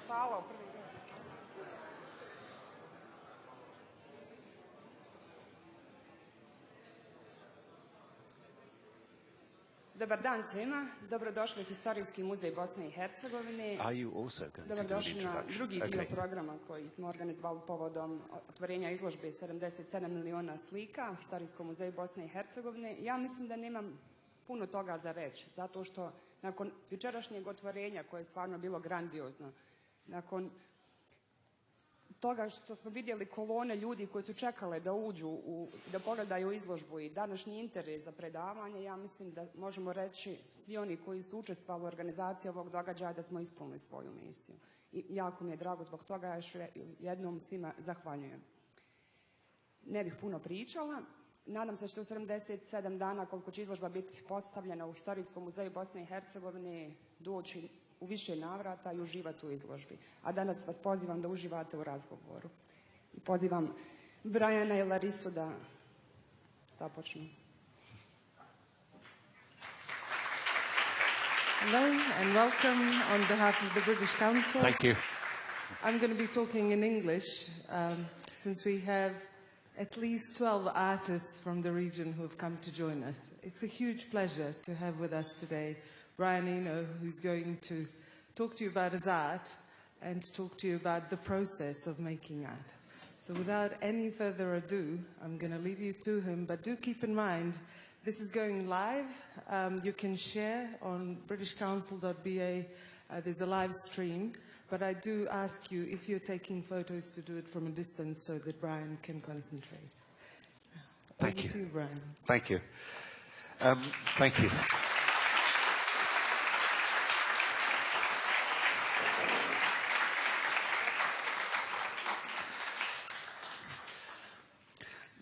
sala u prvi red. Dobar dan svima, dobrodošli u Historijski muzej Bosne i Hercegovine. Dobrodošli na drugi dio programa koji smo organizovali povodom otvorenja izložbe 77 miliona slika u Historijskom muzeju Bosne i Hercegovine. Ja mislim da nemam puno toga za reći, zato što nakon jučerašnjeg otvorenja, koje je stvarno bilo grandiozno, nakon toga što smo vidjeli kolone ljudi koji su čekale da uđu, da pogledaju izložbu i današnji interes za predavanje, ja mislim da možemo reći svi oni koji su učestvovali u organizaciji ovog događaja da smo ispunili svoju misiju. I jako mi je drago zbog toga, ja još jednom svima zahvaljujem. Ne bih puno pričala. Nadam se što u 77 dana koliko će izložba biti postavljena u Historijskom muzeju Bosne i Hercegovine doći u više navrata i uživati u izložbi. A danas vas pozivam da uživate u razgovoru. I pozivam Briana i Larisu da započnu. Hello and welcome on behalf of the British Council. Thank you. I'm going to be talking in English since we have at least 12 artists from the region who have come to join us. It's a huge pleasure to have with us today Brian Eno, who's going to talk to you about his art and talk to you about the process of making art. So without any further ado, I'm going to leave you to him, but do keep in mind, this is going live. You can share on britishcouncil.ba. There's a live stream, but I do ask you, if you're taking photos, to do it from a distance so that Brian can concentrate. Thank you. To you, Brian. Thank you. Thank you.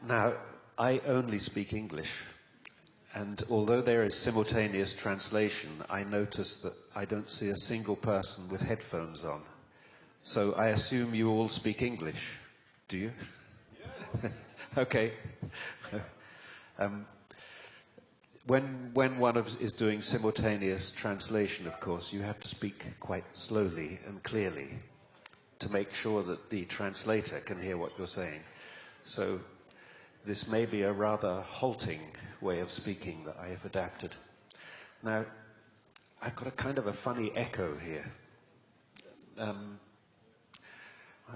Now, I only speak English, and although there is simultaneous translation, I notice that I don't see a single person with headphones on. So I assume you all speak English, do you? Yes. Okay. When one is doing simultaneous translation, of course, you have to speak quite slowly and clearly to make sure that the translator can hear what you're saying. So this may be a rather halting way of speaking that I have adapted. Now, I've got a kind of a funny echo here. I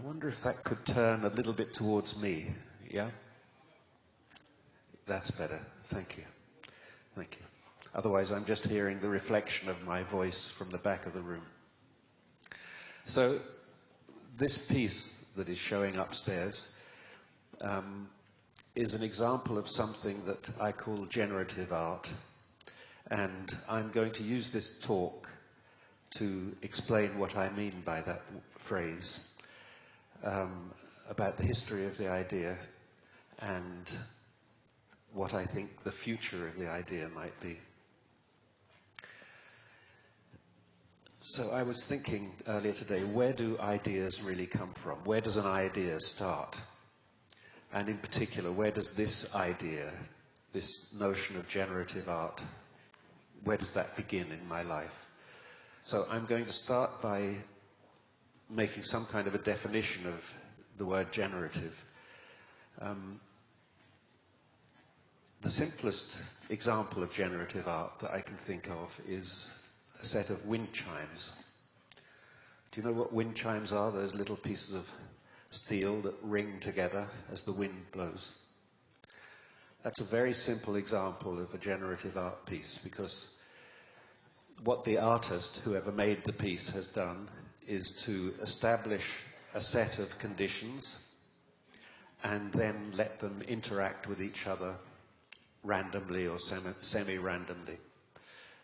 wonder if that could turn a little bit towards me, yeah? That's better, thank you. Thank you. Otherwise, I'm just hearing the reflection of my voice from the back of the room. So, this piece that is showing upstairs is an example of something that I call generative art. And I'm going to use this talk to explain what I mean by that phrase, about the history of the idea and what I think the future of the idea might be. So I was thinking earlier today, where do ideas really come from? Where does an idea start? And in particular, where does this idea, this notion of generative art, where does that begin in my life? So I'm going to start by making some kind of a definition of the word generative. The simplest example of generative art that I can think of is a set of wind chimes. Do you know what wind chimes are? Those little pieces of steel that ring together as the wind blows. That's a very simple example of a generative art piece, because what the artist, whoever made the piece, has done is to establish a set of conditions and then let them interact with each other randomly or semi-randomly.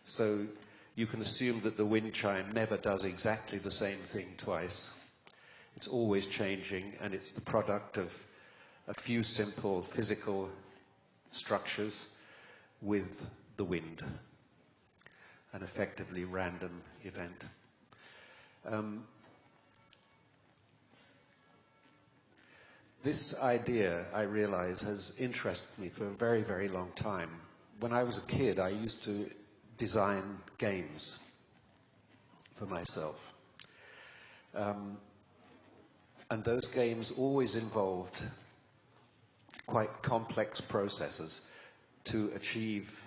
So you can assume that the wind chime never does exactly the same thing twice. It's always changing, and it's the product of a few simple physical structures with the wind, an effectively random event. This idea, I realize, has interested me for a very, very long time. When I was a kid, I used to design games for myself. And those games always involved quite complex processes to achieve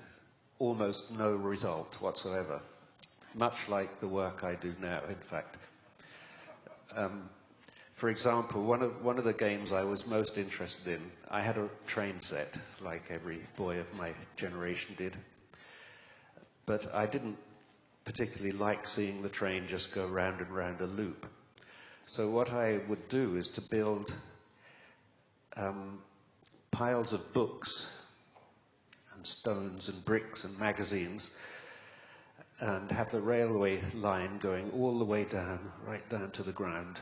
almost no result whatsoever, much like the work I do now, in fact. For example, one of the games I was most interested in, I had a train set, like every boy of my generation did. But I didn't particularly like seeing the train just go round and round a loop. So what I would do is to build piles of books and stones and bricks and magazines, and have the railway line going all the way down, right down to the ground.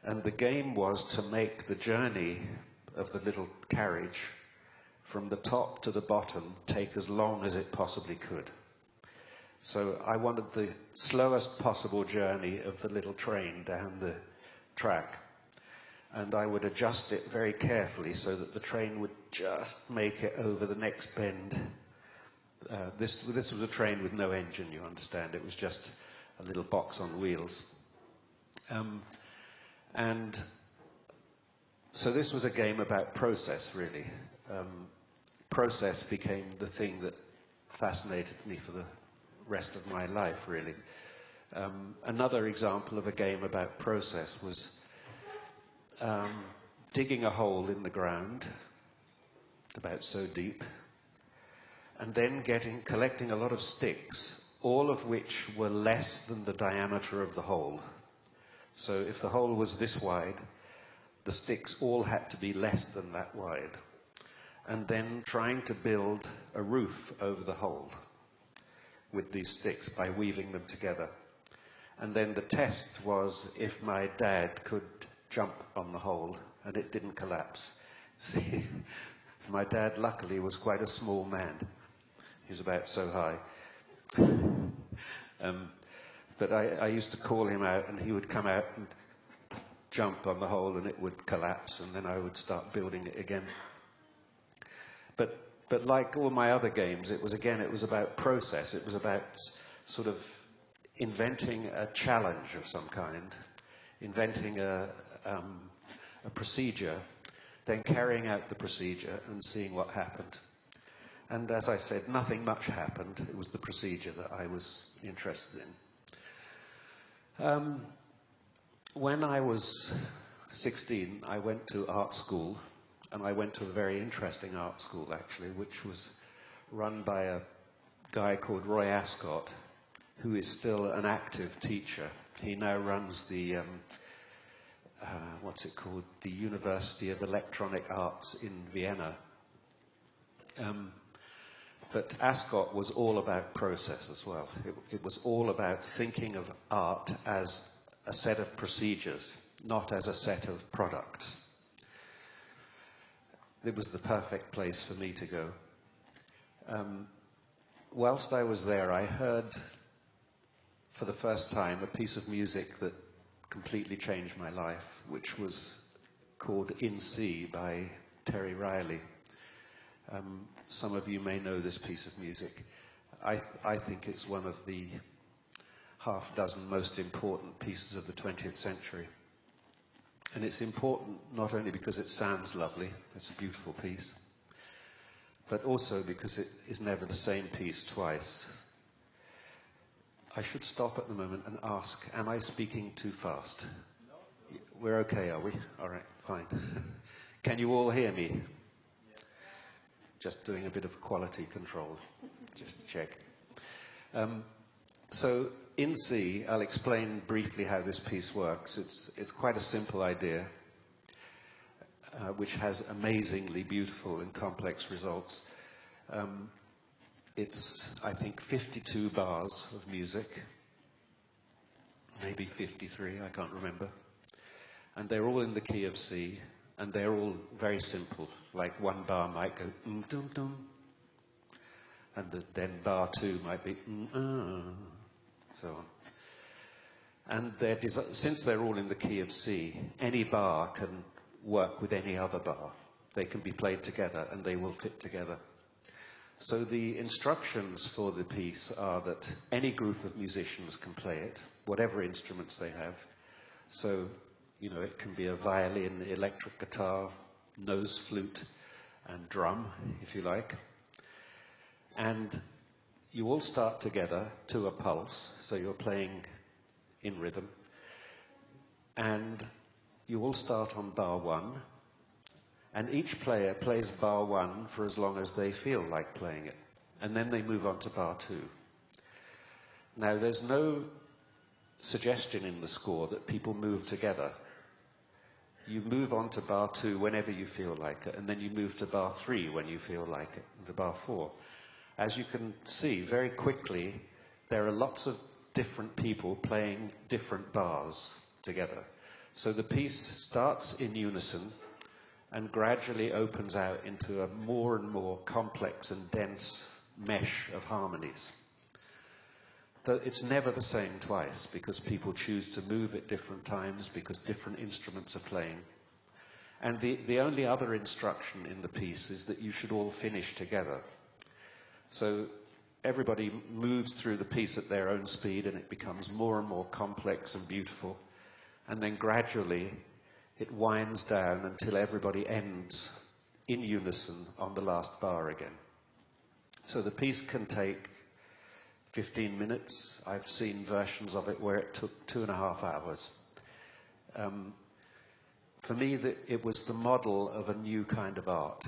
And the game was to make the journey of the little carriage from the top to the bottom take as long as it possibly could. So I wanted the slowest possible journey of the little train down the track. And I would adjust it very carefully so that the train would just make it over the next bend. This was a train with no engine, you understand. It was just a little box on wheels. And so this was a game about process, really. Process became the thing that fascinated me for the rest of my life, really. Another example of a game about process was digging a hole in the ground, about so deep, and then collecting a lot of sticks, all of which were less than the diameter of the hole. So if the hole was this wide, the sticks all had to be less than that wide. And then trying to build a roof over the hole with these sticks by weaving them together. And then the test was if my dad could jump on the hole and it didn't collapse. See, my dad luckily was quite a small man. He was about so high. But I used to call him out, and he would come out and jump on the hole, and it would collapse, and then I would start building it again. But like all my other games, it was about process. It was about sort of inventing a challenge of some kind, inventing a procedure, then carrying out the procedure and seeing what happened. And as I said, nothing much happened. It was the procedure that I was interested in. When I was 16, I went to art school, and I went to a very interesting art school, actually, which was run by a guy called Roy Ascott, who is still an active teacher. He now runs the, what's it called, the University of Electronic Arts in Vienna. But Ascott was all about process as well. It was all about thinking of art as a set of procedures, not as a set of products. It was the perfect place for me to go. Whilst I was there, I heard for the first time a piece of music that completely changed my life, which was called In C by Terry Riley. Some of you may know this piece of music. I think it's one of the half-dozen most important pieces of the 20th century. And it's important not only because it sounds lovely, it's a beautiful piece, but also because it is never the same piece twice. I should stop at the moment and ask, am I speaking too fast? No. We're okay, are we? All right, fine. Can you all hear me? Just doing a bit of quality control, just to check. So in C, I'll explain briefly how this piece works. It's quite a simple idea, which has amazingly beautiful and complex results. It's, I think, 52 bars of music, maybe 53, I can't remember. And they're all in the key of C. And they're all very simple, like one bar might go dum dum, and then bar two might be so on. And since they're all in the key of C, any bar can work with any other bar. They can be played together, and they will fit together. So the instructions for the piece are that any group of musicians can play it, whatever instruments they have, So, you know, it can be a violin, electric guitar, nose flute, and drum, if you like. And you all start together to a pulse, so you're playing in rhythm. And you all start on bar 1, and each player plays bar 1 for as long as they feel like playing it. And then they move on to bar 2. Now, there's no suggestion in the score that people move together. You move on to bar 2 whenever you feel like it, and then you move to bar 3 when you feel like it, and to bar 4. As you can see, very quickly, there are lots of different people playing different bars together. So the piece starts in unison and gradually opens out into a more and more complex and dense mesh of harmonies. It's never the same twice, because people choose to move at different times, because different instruments are playing. And the only other instruction in the piece is that you should all finish together. So everybody moves through the piece at their own speed, and it becomes more and more complex and beautiful. And then gradually it winds down until everybody ends in unison on the last bar again. So the piece can take 15 minutes. I've seen versions of it where it took 2.5 hours. For me, it was the model of a new kind of art.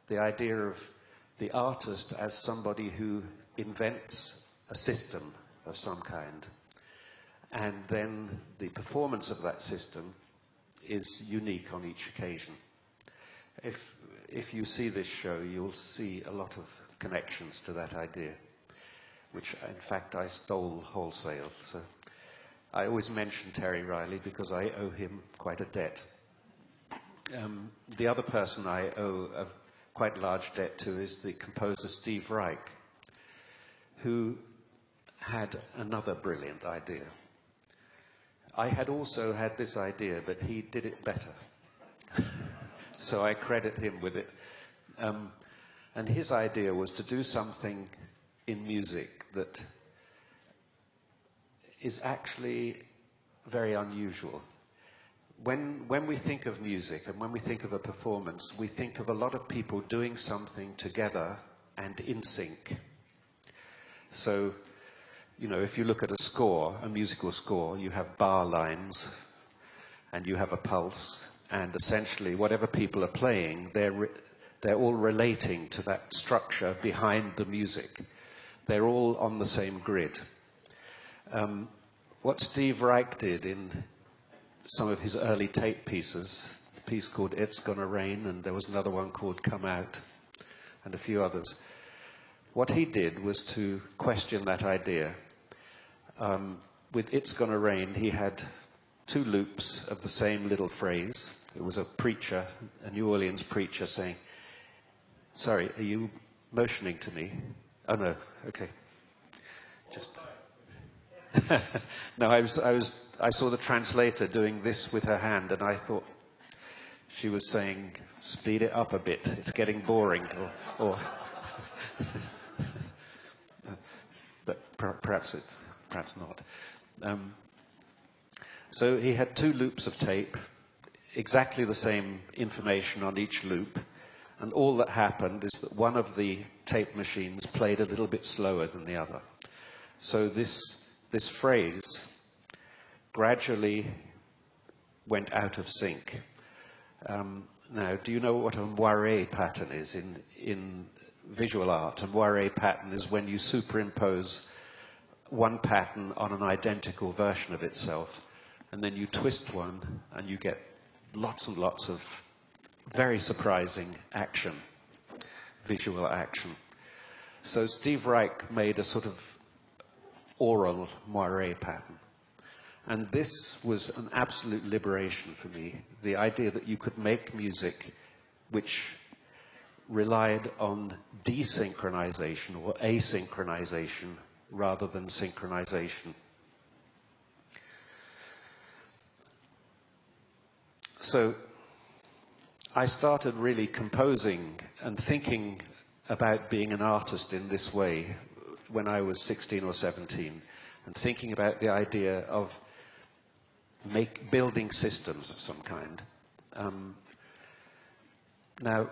The idea of the artist as somebody who invents a system of some kind, and then the performance of that system is unique on each occasion. If you see this show, you'll see a lot of connections to that idea, which in fact I stole wholesale. So I always mention Terry Riley because I owe him quite a debt. The other person I owe a quite large debt to is the composer Steve Reich, who had another brilliant idea. I had also had this idea, but he did it better. So I credit him with it. And his idea was to do something in music that is actually very unusual. When we think of music and when we think of a performance, we think of a lot of people doing something together and in sync. So, you know, if you look at a score, a musical score, you have bar lines and you have a pulse, and essentially whatever people are playing, they're all relating to that structure behind the music. They're all on the same grid. What Steve Reich did in some of his early tape pieces, a piece called It's Gonna Rain, and there was another one called Come Out, and a few others. What he did was to question that idea. With It's Gonna Rain, he had 2 loops of the same little phrase. It was a preacher, a New Orleans preacher, saying, "Sorry, are you motioning to me?" Oh no, okay. Just no, I saw the translator doing this with her hand, and I thought she was saying, "Speed it up a bit. It's getting boring." Or but perhaps not. So he had 2 loops of tape, exactly the same information on each loop, and all that happened is that one of the tape machines played a little bit slower than the other. So this phrase gradually went out of sync. Now, do you know what a moire pattern is in visual art? A moire pattern is when you superimpose one pattern on an identical version of itself, and then you twist one, and you get lots and lots of very surprising action, visual action. So Steve Reich made a sort of oral moire pattern. And this was an absolute liberation for me, the idea that you could make music which relied on desynchronization or asynchronization rather than synchronization. So I started really composing and thinking about being an artist in this way when I was 16 or 17, and thinking about the idea of building systems of some kind. Now,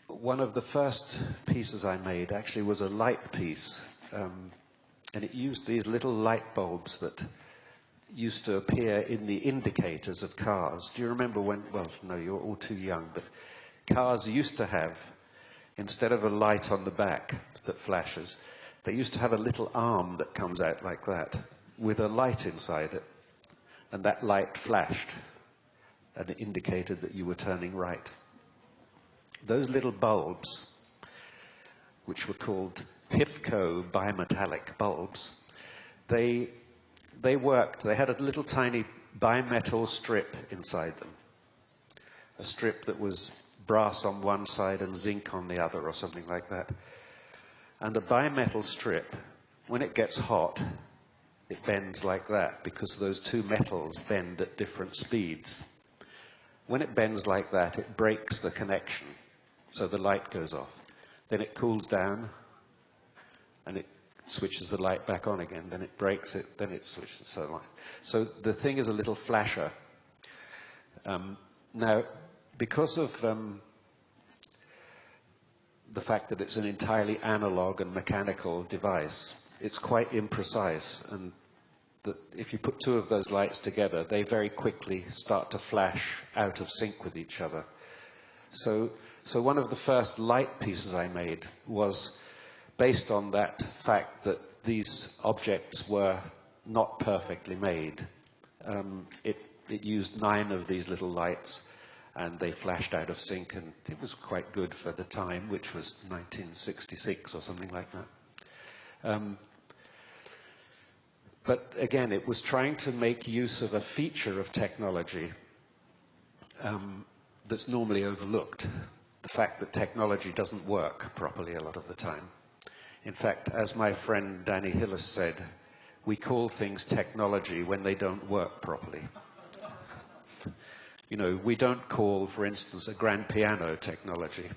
one of the first pieces I made actually was a light piece, and it used these little light bulbs that used to appear in the indicators of cars. Do you remember when, well, no, you're all too young, but cars used to have, instead of a light on the back that flashes, they used to have a little arm that comes out like that, with a light inside it. And that light flashed, and it indicated that you were turning right. Those little bulbs, which were called Pifco bimetallic bulbs, they worked. They had a little tiny bimetal strip inside them. A strip that was brass on one side and zinc on the other, or something like that. And a bimetal strip, when it gets hot, it bends like that, because those two metals bend at different speeds. When it bends like that, it breaks the connection, so the light goes off. Then it cools down, and it switches the light back on again. Then it breaks it, then it switches, so on. So the thing is a little flasher. Now, because of the fact that it's an entirely analog and mechanical device, it's quite imprecise, and that if you put two of those lights together, they very quickly start to flash out of sync with each other. So one of the first light pieces I made was based on that fact that these objects were not perfectly made. It used 9 of these little lights, and they flashed out of sync, and it was quite good for the time, which was 1966 or something like that. But again, it was trying to make use of a feature of technology that's normally overlooked. The fact that technology doesn't work properly a lot of the time. In fact, as my friend Danny Hillis said, we call things technology when they don't work properly. You know, we don't call, for instance, a grand piano technology,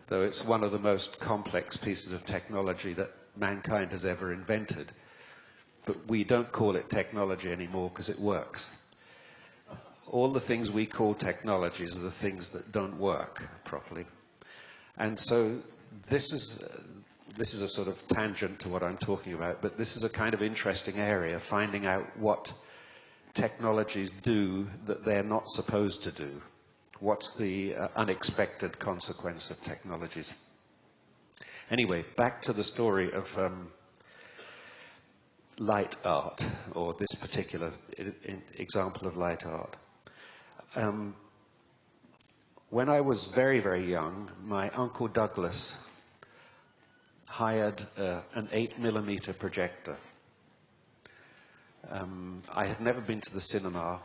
though it's one of the most complex pieces of technology that mankind has ever invented. But we don't call it technology anymore because it works. All the things we call technologies are the things that don't work properly. And so this is a sort of tangent to what I'm talking about, but this is a kind of interesting area, finding out what technologies do that they're not supposed to do. What's the unexpected consequence of technologies? Anyway, back to the story of light art, or this particular example of light art. When I was very, very young, my Uncle Douglas hired an 8mm projector. I had never been to the cinema,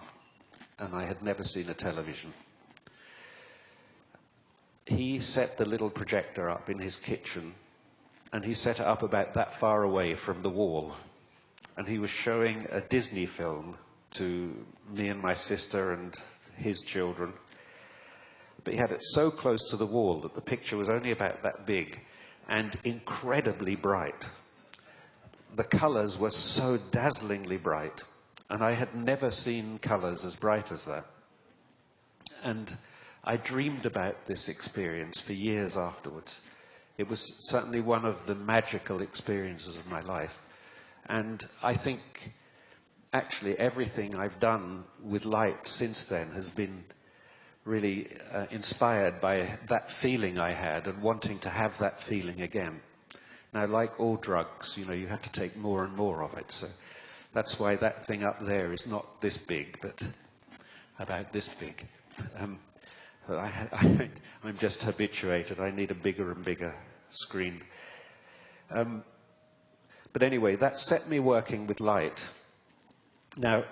and I had never seen a television. He set the little projector up in his kitchen, and he set it up about that far away from the wall. And he was showing a Disney film to me and my sister and his children. But he had it so close to the wall that the picture was only about that big and incredibly bright. The colors were so dazzlingly bright, and I had never seen colors as bright as that. And I dreamed about this experience for years afterwards. It was certainly one of the magical experiences of my life. And I think actually everything I've done with light since then has been really inspired by that feeling I had and wanting to have that feeling again. Now, like all drugs, you know, you have to take more and more of it. So that's why that thing up there is not this big, but about this big. I'm just habituated. I need a bigger and bigger screen. But anyway, that set me working with light. Now,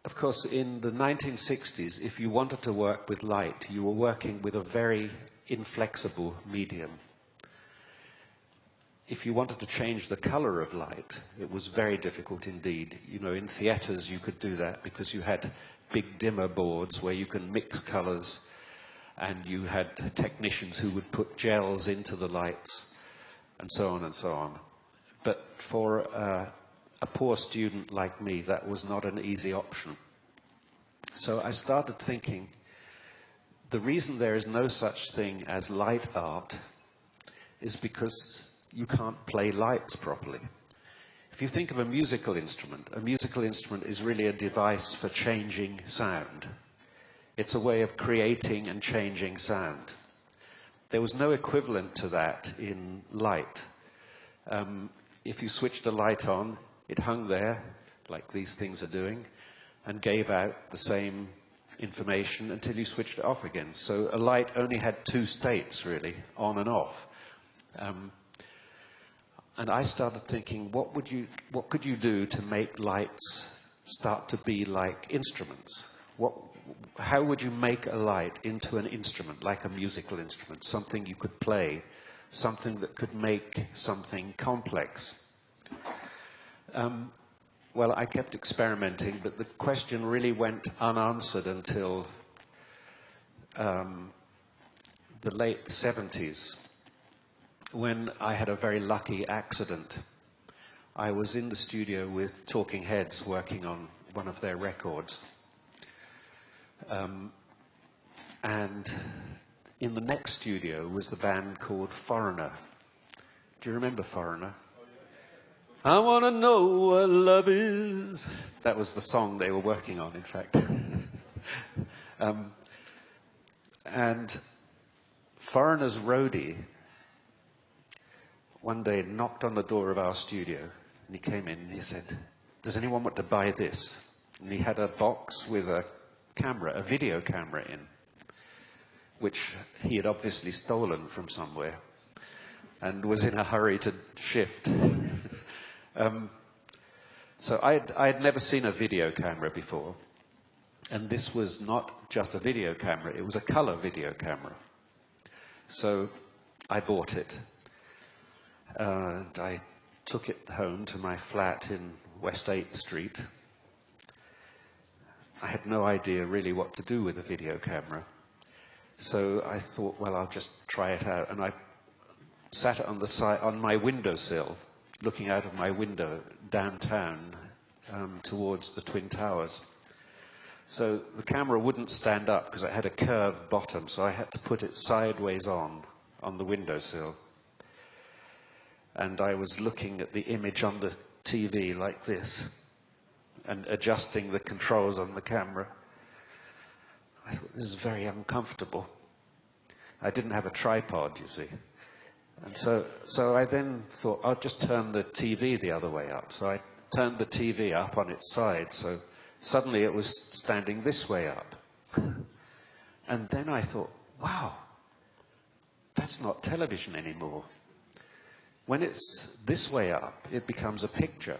of course, in the 1960s, if you wanted to work with light, you were working with a very inflexible medium. If you wanted to change the color of light, it was very difficult indeed. You know, in theaters you could do that because you had big dimmer boards where you can mix colors, and you had technicians who would put gels into the lights, and so on and so on. But for a poor student like me, that was not an easy option. So I started thinking, the reason there is no such thing as light art is because you can't play lights properly. If you think of a musical instrument is really a device for changing sound. It's a way of creating and changing sound. There was no equivalent to that in light. If you switched a light on, it hung there, like these things are doing, and gave out the same information until you switched it off again. So a light only had two states, really, on and off. And I started thinking, what could you do to make lights start to be like instruments? How would you make a light into an instrument, like a musical instrument, something you could play, something that could make something complex? Well, I kept experimenting, but the question really went unanswered until the late 70s, when I had a very lucky accident. I was in the studio with Talking Heads working on one of their records. And in the next studio was the band called Foreigner. Do you remember Foreigner? I want to know what love is. That was the song they were working on, in fact. And Foreigner's roadie one day knocked on the door of our studio, and he came in and he said, "Does anyone want to buy this?" And he had a box with a camera, a video camera in, which he had obviously stolen from somewhere and was in a hurry to shift. So I'd never seen a video camera before, and this was not just a video camera, it was a color video camera. So I bought it, and I took it home to my flat in West 8th Street. I had no idea really what to do with a video camera, so I thought, well, I'll just try it out, and I sat it on the side, on my windowsill, looking out of my window downtown towards the Twin Towers. So the camera wouldn't stand up because it had a curved bottom, so I had to put it sideways on the windowsill. And I was looking at the image on the TV like this and adjusting the controls on the camera. I thought, this is very uncomfortable. I didn't have a tripod, you see. And so I then thought, I'll just turn the TV the other way up. So I turned the TV up on its side, so suddenly it was standing this way up. And then I thought, wow, that's not television anymore. When it's this way up, it becomes a picture.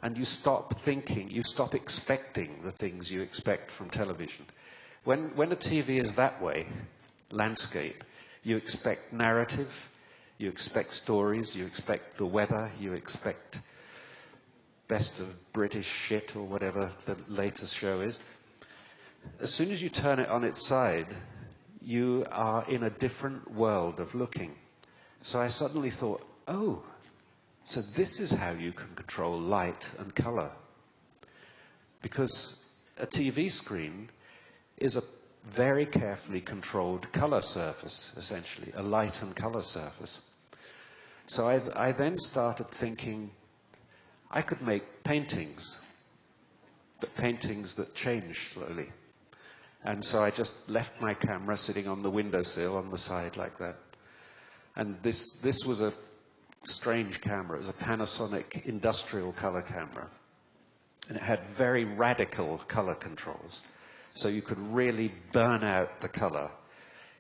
And you stop thinking, you stop expecting the things you expect from television. When a TV is that way, landscape, you expect narrative, you expect stories, you expect the weather, you expect best of British shit or whatever the latest show is. As soon as you turn it on its side, you are in a different world of looking. So I suddenly thought, oh, so this is how you can control light and color. Because a TV screen is a very carefully controlled color surface, essentially, a light and color surface. So I then started thinking, I could make paintings, but paintings that change slowly. And so I just left my camera sitting on the windowsill on the side like that. And this was a strange camera. It was a Panasonic industrial color camera. And it had very radical color controls. So you could really burn out the color.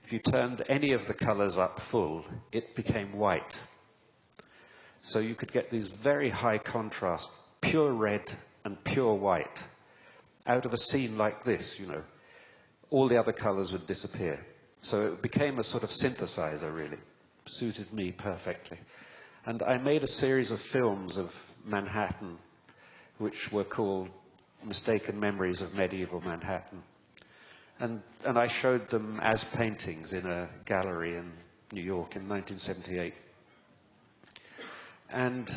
If you turned any of the colors up full, it became white. So you could get these very high contrast, pure red and pure white, out of a scene like this, you know. All the other colors would disappear. So it became a sort of synthesizer, really. Suited me perfectly. And I made a series of films of Manhattan, which were called Mistaken Memories of Medieval Manhattan. And I showed them as paintings in a gallery in New York in 1978. And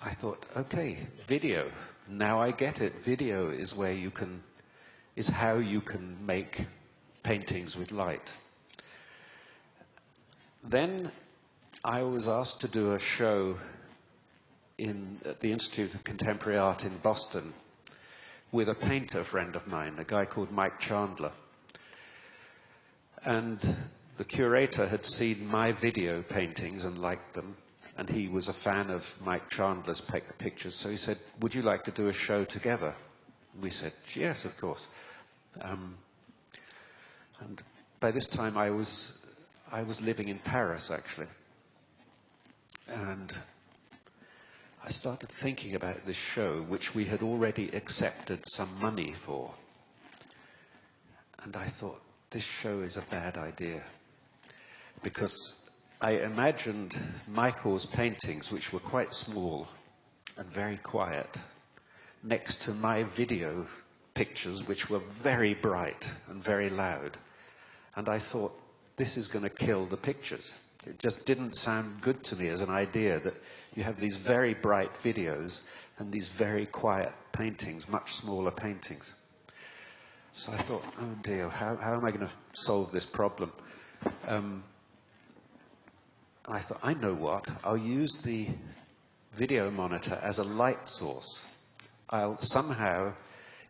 I thought, okay, video. Now I get it. Video is where is how you can make paintings with light. Then I was asked to do a show at the Institute of Contemporary Art in Boston with a painter friend of mine, a guy called Mike Chandler. And the curator had seen my video paintings and liked them, and he was a fan of Mike Chandler's pictures, so he said, would you like to do a show together? We said, yes, of course. And by this time I was living in Paris, actually. And I started thinking about this show, which we had already accepted some money for. And I thought, this show is a bad idea. Because I imagined Michael's paintings, which were quite small and very quiet, next to my video pictures, which were very bright and very loud. And I thought, this is going to kill the pictures. It just didn't sound good to me as an idea that you have these very bright videos and these very quiet paintings, much smaller paintings. So I thought, oh dear, how am I going to solve this problem? I thought, I know what. I'll use the video monitor as a light source. I'll somehow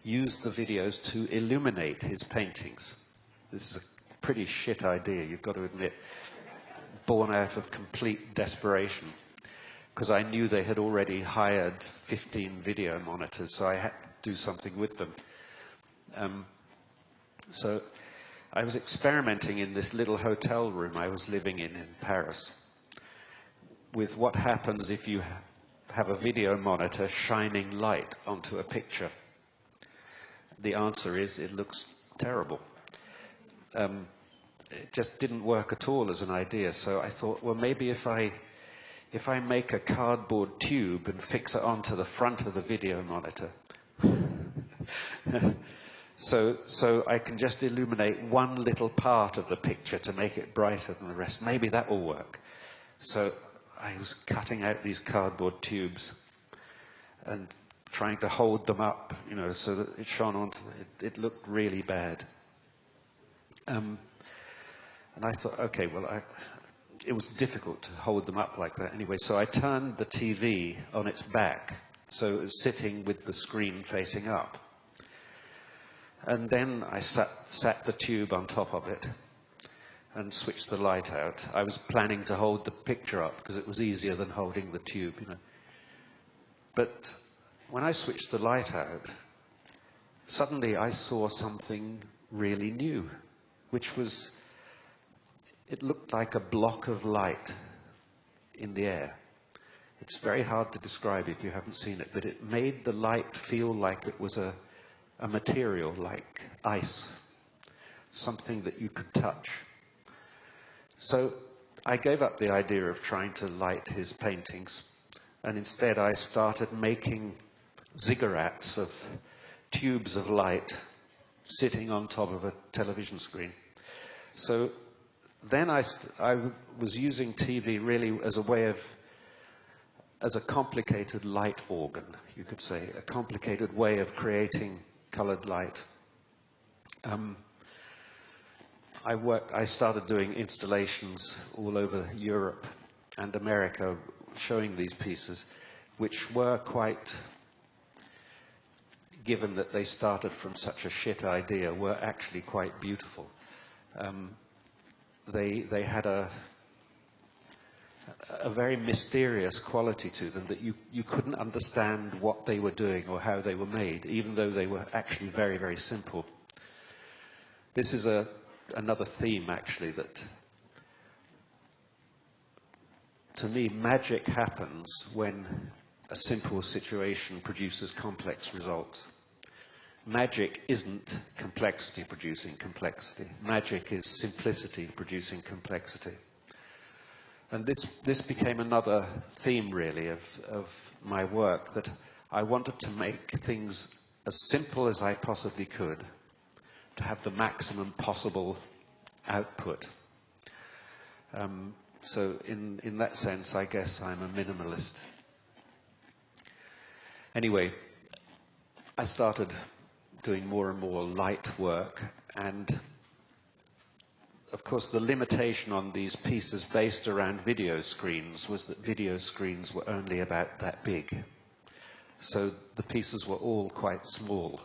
use the videos to illuminate his paintings. This is a pretty shit idea, you've got to admit. Born out of complete desperation, because I knew they had already hired 15 video monitors, so I had to do something with them. So I was experimenting in this little hotel room I was living in Paris with what happens if you have a video monitor shining light onto a picture. The answer is it looks terrible. It just didn't work at all as an idea, so I thought, well, maybe if I make a cardboard tube and fix it onto the front of the video monitor, so I can just illuminate one little part of the picture to make it brighter than the rest. Maybe that will work. So I was cutting out these cardboard tubes and trying to hold them up, you know, so that it shone onto it looked really bad. And I thought, okay, well, it was difficult to hold them up like that anyway, so I turned the TV on its back, so it was sitting with the screen facing up. And then I sat the tube on top of it and switched the light out. I was planning to hold the picture up because it was easier than holding the tube, you know. But when I switched the light out, suddenly I saw something really new, which was, it looked like a block of light in the air. It's very hard to describe if you haven't seen it, but it made the light feel like it was a material, like ice, something that you could touch. So I gave up the idea of trying to light his paintings, and instead I started making ziggurats of tubes of light sitting on top of a television screen. So then I was using TV really as a way of, as a complicated light organ, you could say, a complicated way of creating colored light. I started doing installations all over Europe and America showing these pieces, which were quite, given that they started from such a shit idea, were actually quite beautiful. They had a very mysterious quality to them that you couldn't understand what they were doing or how they were made, even though they were actually very, very simple. This is another theme, actually, that, to me, magic happens when a simple situation produces complex results. Magic isn't complexity producing complexity. Magic is simplicity producing complexity. And this became another theme, really, of my work, that I wanted to make things as simple as I possibly could to have the maximum possible output. So in that sense, I guess I'm a minimalist. Anyway, I started doing more and more light work, and of course the limitation on these pieces based around video screens was that video screens were only about that big. So the pieces were all quite small.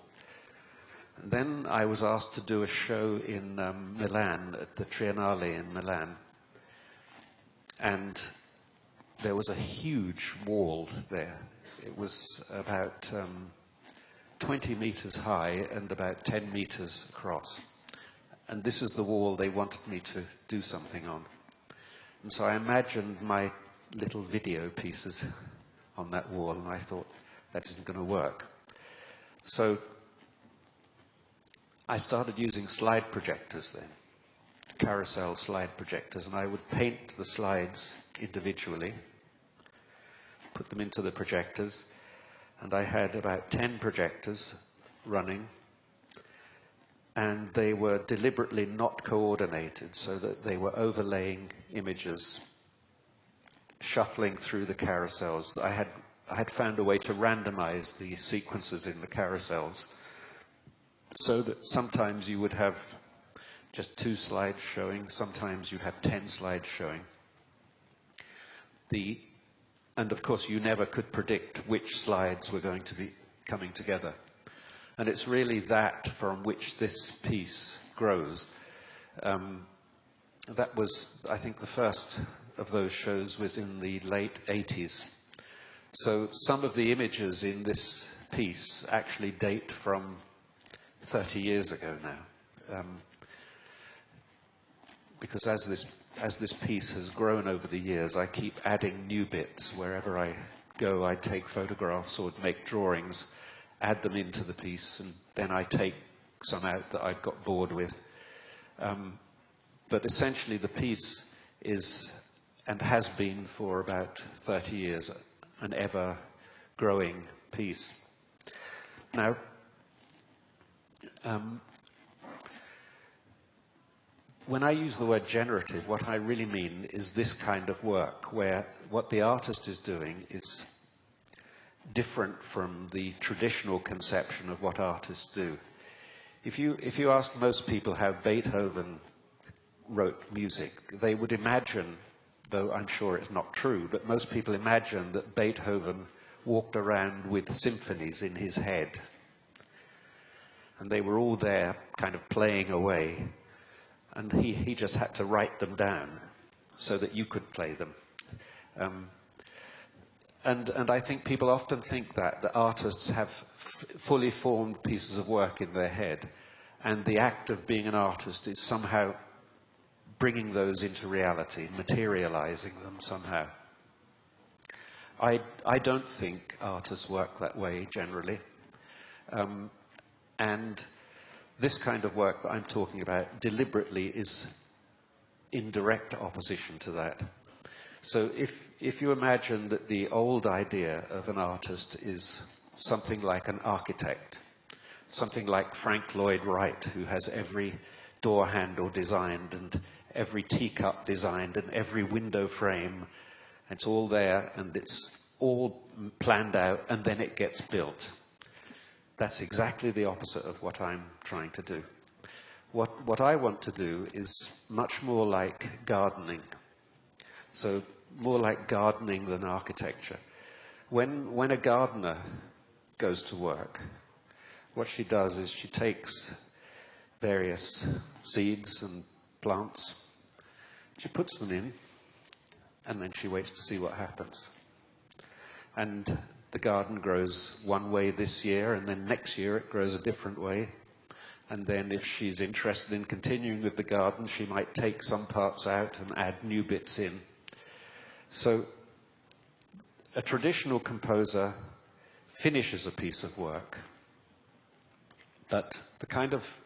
And then I was asked to do a show in Milan, at the Triennale in Milan. And there was a huge wall there. It was about 20 meters high and about 10 meters across. And this is the wall they wanted me to do something on. And so I imagined my little video pieces on that wall, and I thought, that isn't going to work. So I started using slide projectors then, carousel slide projectors, and I would paint the slides individually, put them into the projectors, and I had about 10 projectors running, and they were deliberately not coordinated so that they were overlaying images, shuffling through the carousels. I had found a way to randomize the sequences in the carousels so that sometimes you would have just 2 slides showing, sometimes you'd have 10 slides showing. And of course you never could predict which slides were going to be coming together. And it's really that from which this piece grows. That was, I think, the first of those shows was in the late 80s. So some of the images in this piece actually date from 30 years ago now. Because as this piece has grown over the years, I keep adding new bits. Wherever I go, I take photographs or make drawings, add them into the piece, and then I take some out that I've got bored with. But essentially the piece is, and has been for about 30 years, an ever-growing piece. Now, when I use the word generative, what I really mean is this kind of work, where what the artist is doing is different from the traditional conception of what artists do. If you ask most people how Beethoven wrote music, they would imagine, though I'm sure it's not true, but most people imagine that Beethoven walked around with symphonies in his head. And they were all there kind of playing away. And he just had to write them down so that you could play them. And I think people often think that artists have fully formed pieces of work in their head. And the act of being an artist is somehow bringing those into reality, materializing them somehow. I don't think artists work that way generally. And this kind of work that I'm talking about deliberately is in direct opposition to that. So if you imagine that the old idea of an artist is something like an architect, something like Frank Lloyd Wright, who has every door handle designed and every teacup designed and every window frame, it's all there and it's all planned out and then it gets built. That's exactly the opposite of what I'm trying to do. What I want to do is much more like gardening. So more like gardening than architecture. When a gardener goes to work, what she does is she takes various seeds and plants, she puts them in, and then she waits to see what happens. And the garden grows one way this year, and then next year it grows a different way. And then if she's interested in continuing with the garden, she might take some parts out and add new bits in. So a traditional composer finishes a piece of work, but the kind of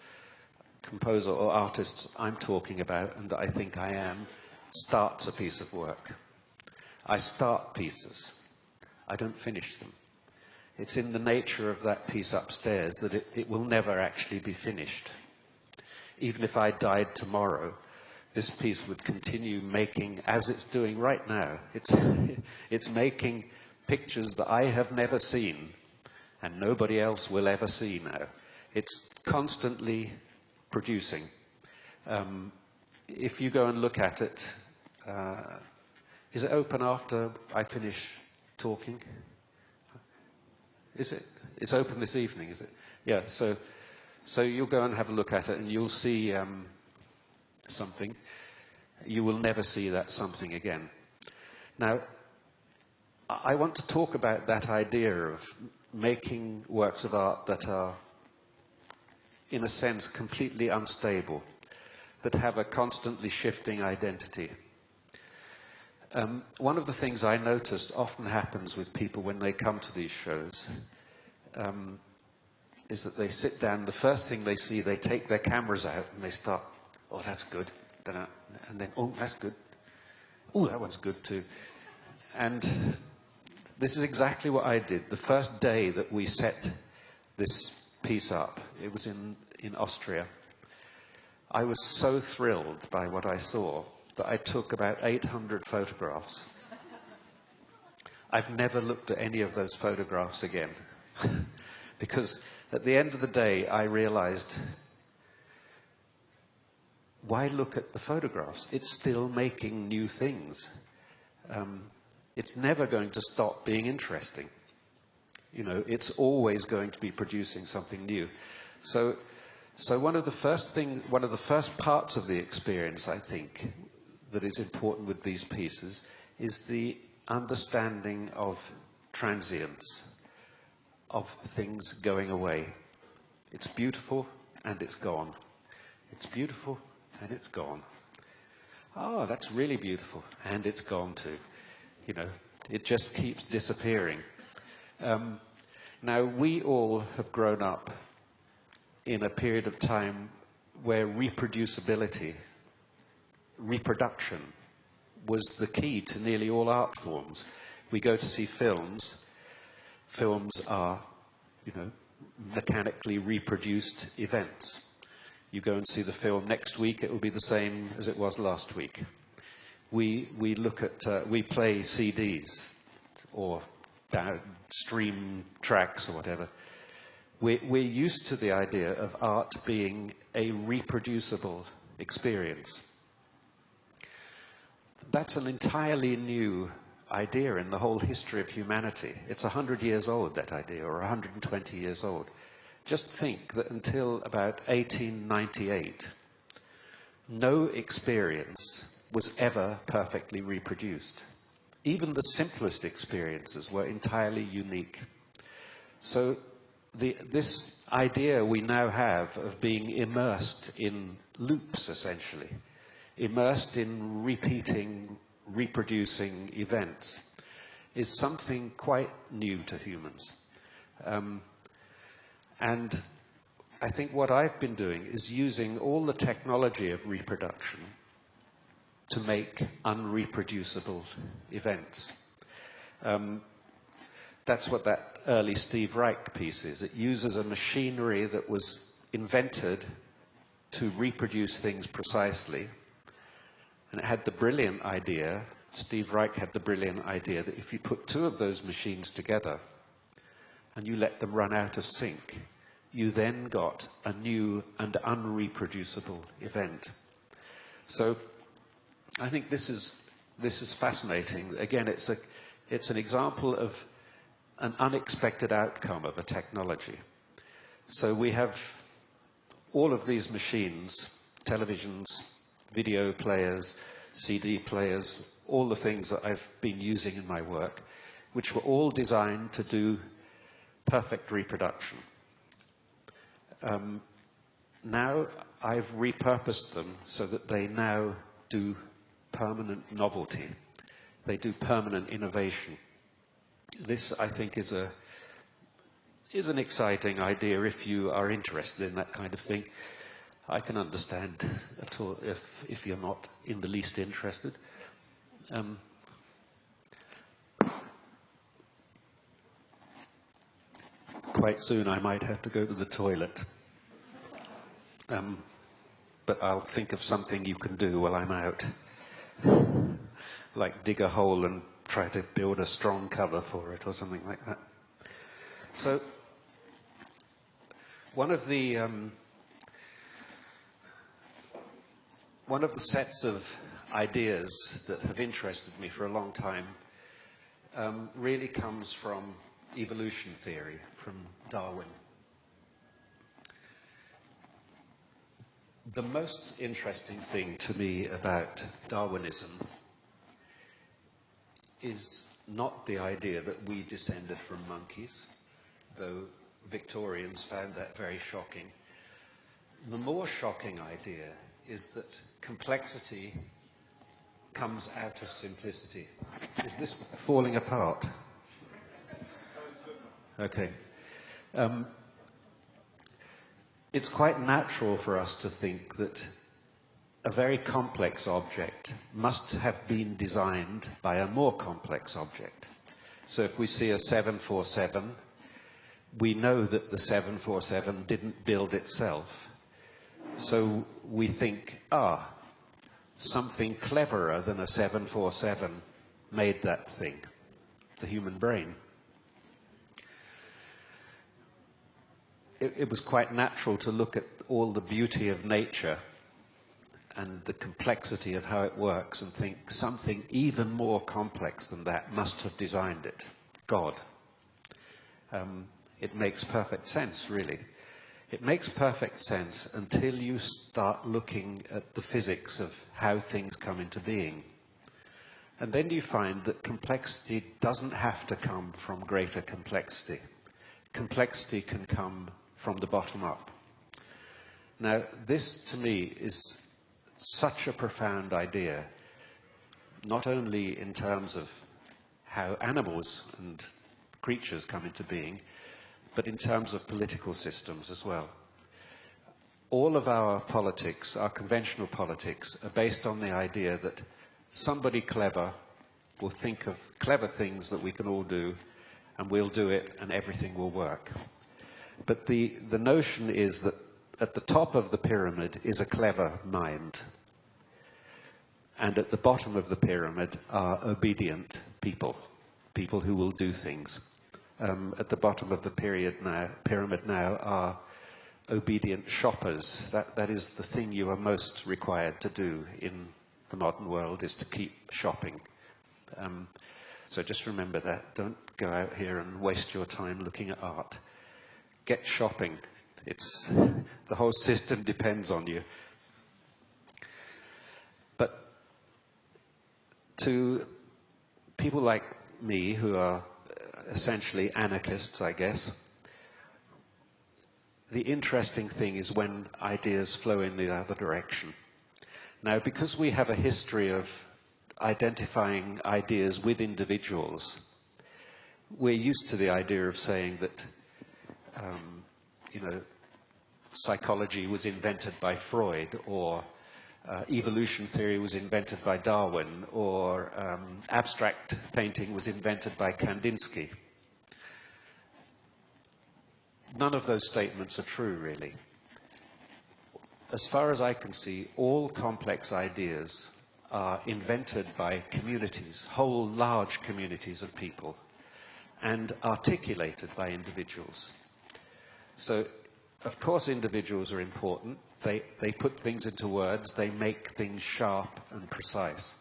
composer or artists I'm talking about, and I think I am, starts a piece of work. I start pieces. I don't finish them. It's in the nature of that piece upstairs that it will never actually be finished. Even if I died tomorrow, this piece would continue making, as it's doing right now, it's making pictures that I have never seen, and nobody else will ever see now. It's constantly producing. If you go and look at it, is it open after I finish talking? Is it? It's open this evening, is it? Yeah, so you'll go and have a look at it and you'll see something. You will never see that something again. Now, I want to talk about that idea of making works of art that are, in a sense, completely unstable, that have a constantly shifting identity. One of the things I noticed often happens with people when they come to these shows is that they sit down, the first thing they see, they take their cameras out and they start, oh, that's good, and then, oh, that's good, oh, that one's good too. And this is exactly what I did. The first day that we set this piece up, it was in Austria, I was so thrilled by what I saw that I took about 800 photographs. I've never looked at any of those photographs again. Because at the end of the day, I realized, why look at the photographs? It's still making new things. It's never going to stop being interesting. You know, it's always going to be producing something new. So one of the first parts of the experience, I think, that is important with these pieces is the understanding of transience, of things going away. It's beautiful and it's gone. It's beautiful and it's gone. Oh, that's really beautiful and it's gone too. You know, it just keeps disappearing. Now, we all have grown up in a period of time where reproducibility, reproduction, was the key to nearly all art forms. We go to see films. Films are, you know, mechanically reproduced events. You go and see the film next week, it will be the same as it was last week. We look at, we play CDs or stream tracks or whatever. We're used to the idea of art being a reproducible experience. That's an entirely new idea in the whole history of humanity. It's 100 years old, that idea, or 120 years old. Just think that until about 1898, no experience was ever perfectly reproduced. Even the simplest experiences were entirely unique. So this idea we now have of being immersed in loops, essentially, immersed in repeating, reproducing events, is something quite new to humans. And I think what I've been doing is using all the technology of reproduction to make unreproducible events. That's what that early Steve Reich piece is. It uses a machinery that was invented to reproduce things precisely. And it had the brilliant idea, Steve Reich had the brilliant idea, that if you put two of those machines together and you let them run out of sync, you then got a new and unreproducible event. So I think this is fascinating. Again, it's an example of an unexpected outcome of a technology. So we have all of these machines, televisions, video players, CD players, all the things that I've been using in my work, which were all designed to do perfect reproduction. Now I've repurposed them so that they now do permanent novelty. They do permanent innovation. This, I think, is an exciting idea if you are interested in that kind of thing. I can understand at all if you're not in the least interested. Quite soon I might have to go to the toilet. But I'll think of something you can do while I'm out. Like dig a hole and try to build a strong cover for it or something like that. So One of the sets of ideas that have interested me for a long time really comes from evolution theory, from Darwin. The most interesting thing to me about Darwinism is not the idea that we descended from monkeys, though Victorians found that very shocking. The more shocking idea is that complexity comes out of simplicity. Is this falling apart? Okay. It's quite natural for us to think that a very complex object must have been designed by a more complex object. So if we see a 747, we know that the 747 didn't build itself. So we think, something cleverer than a 747 made that thing, the human brain. It was quite natural to look at all the beauty of nature and the complexity of how it works and think something even more complex than that must have designed it, God. It makes perfect sense, really. It makes perfect sense until you start looking at the physics of how things come into being. And then you find that complexity doesn't have to come from greater complexity. Complexity can come from the bottom up. Now, this to me is such a profound idea, not only in terms of how animals and creatures come into being, but in terms of political systems as well. All of our politics, our conventional politics, are based on the idea that somebody clever will think of clever things that we can all do, and we'll do it, and everything will work. But the notion is that at the top of the pyramid is a clever mind, and at the bottom of the pyramid are obedient people, people who will do things. At the bottom of the pyramid now are obedient shoppers. That is the thing you are most required to do in the modern world, is to keep shopping. So just remember that. Don't go out here and waste your time looking at art. Get shopping. The whole system depends on you. But to people like me, who are essentially anarchists, I guess, the interesting thing is when ideas flow in the other direction. Now, because we have a history of identifying ideas with individuals, we're used to the idea of saying that psychology was invented by Freud, or evolution theory was invented by Darwin, or abstract painting was invented by Kandinsky. None of those statements are true, really. As far as I can see, all complex ideas are invented by communities, whole large communities of people, and articulated by individuals. So, of course, individuals are important. They put things into words, they make things sharp and precise.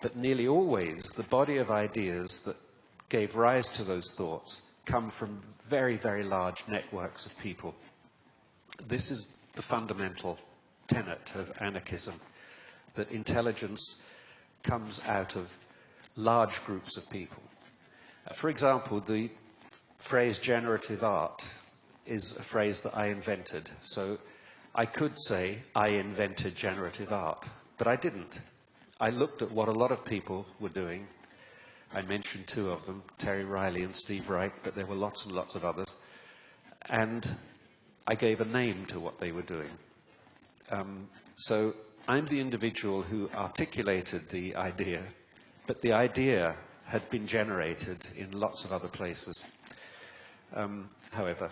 But nearly always, the body of ideas that gave rise to those thoughts come from very, very large networks of people. This is the fundamental tenet of anarchism, that intelligence comes out of large groups of people. For example, the phrase generative art is a phrase that I invented. So I could say I invented generative art, but I didn't. I looked at what a lot of people were doing. I mentioned two of them, Terry Riley and Steve Wright, but there were lots and lots of others. And I gave a name to what they were doing. So I'm the individual who articulated the idea, but the idea had been generated in lots of other places. However,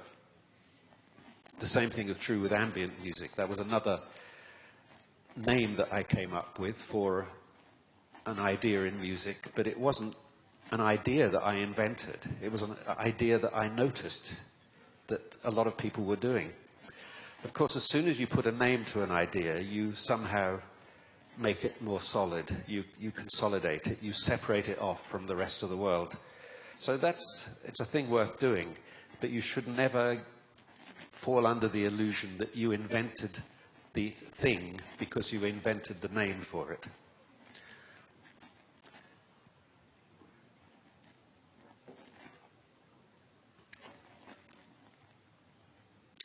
the same thing is true with ambient music. That was another name that I came up with for an idea in music, but it wasn't an idea that I invented. It was an idea that I noticed that a lot of people were doing. of course, as soon as you put a name to an idea, you somehow make it more solid. You consolidate it. You separate it off from the rest of the world. So it's a thing worth doing, but you should never fall under the illusion that you invented the thing because you invented the name for it.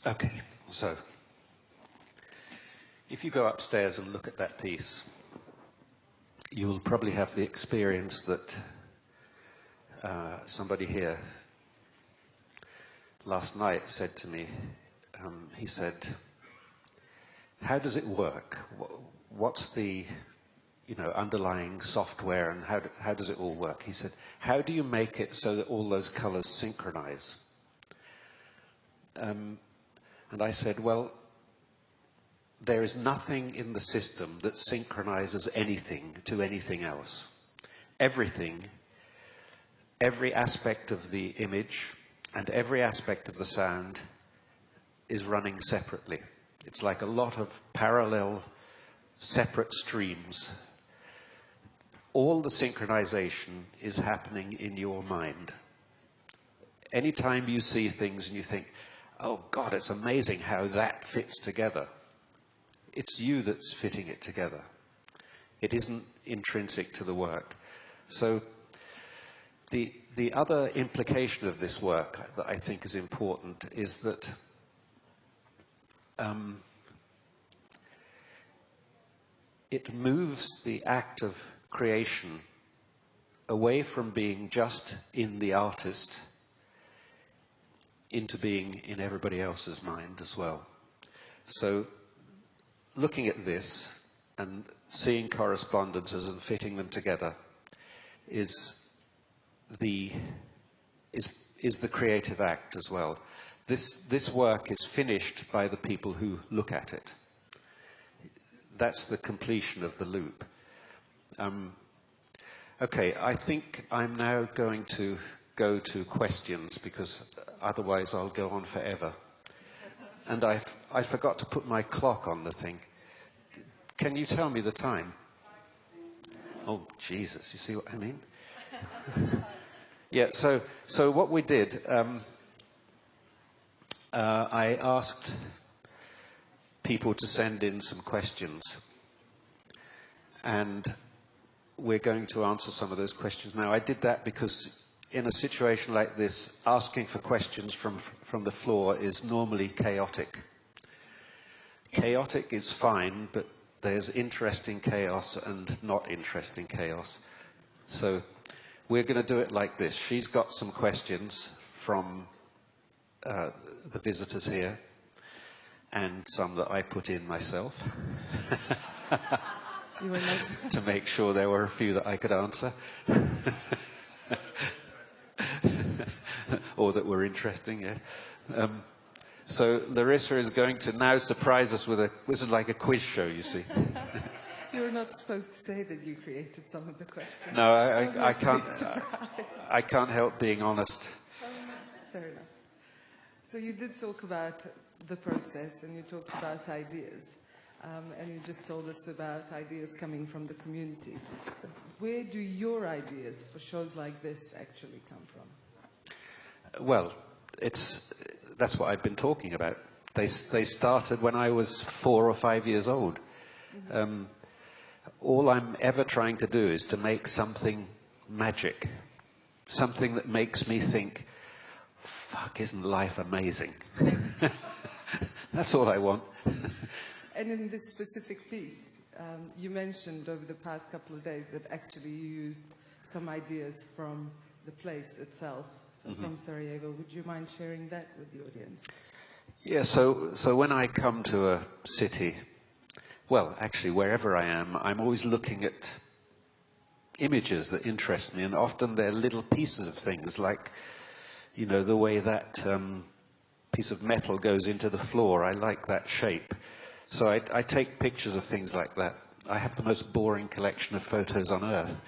Okay, so if you go upstairs and look at that piece, you will probably have the experience that somebody here last night said to me, he said, how does it work? What's the underlying software, and how does it all work? He said, how do you make it so that all those colors synchronize? And I said, well, there is nothing in the system that synchronizes anything to anything else. Everything, every aspect of the image and every aspect of the sound is running separately. It's like a lot of parallel, separate streams. All the synchronization is happening in your mind. Anytime you see things and you think, oh God, it's amazing how that fits together, it's you that's fitting it together. It isn't intrinsic to the work. So the other implication of this work that I think is important is that it moves the act of creation away from being just in the artist into being in everybody else's mind as well. So looking at this and seeing correspondences and fitting them together is the creative act as well. This work is finished by the people who look at it. That's the completion of the loop. Okay, I think I'm now going to go to questions because otherwise I'll go on forever. And I forgot to put my clock on the thing. Can you tell me the time? Oh, Jesus, you see what I mean? Yeah, so what we did, I asked people to send in some questions. And we're going to answer some of those questions now. I did that because in a situation like this, asking for questions from the floor is normally chaotic. Chaotic is fine, but there's interesting chaos and not interesting chaos. So we're going to do it like this. She's got some questions from the visitors here, and some that I put in myself to make sure there were a few that I could answer. Or that were interesting, yeah. So Larissa is going to now surprise us with this is like a quiz show, you see. You're not supposed to say that you created some of the questions. No, I can't help being honest. Fair enough. So you did talk about the process, and you talked about ideas. And you just told us about ideas coming from the community. But where do your ideas for shows like this actually come from? Well, that's what I've been talking about. They started when I was 4 or 5 years old. Mm-hmm. All I'm ever trying to do is to make something magic, something that makes me think, fuck, isn't life amazing? That's all I want. And in this specific piece, you mentioned over the past couple of days that actually you used some ideas from the place itself, so from Sarajevo. Would you mind sharing that with the audience? Yeah, so when I come to a city, well, actually, wherever I am, I'm always looking at images that interest me, and often they're little pieces of things, like, you know, the way that piece of metal goes into the floor. I like that shape. So I take pictures of things like that. I have the most boring collection of photos on earth.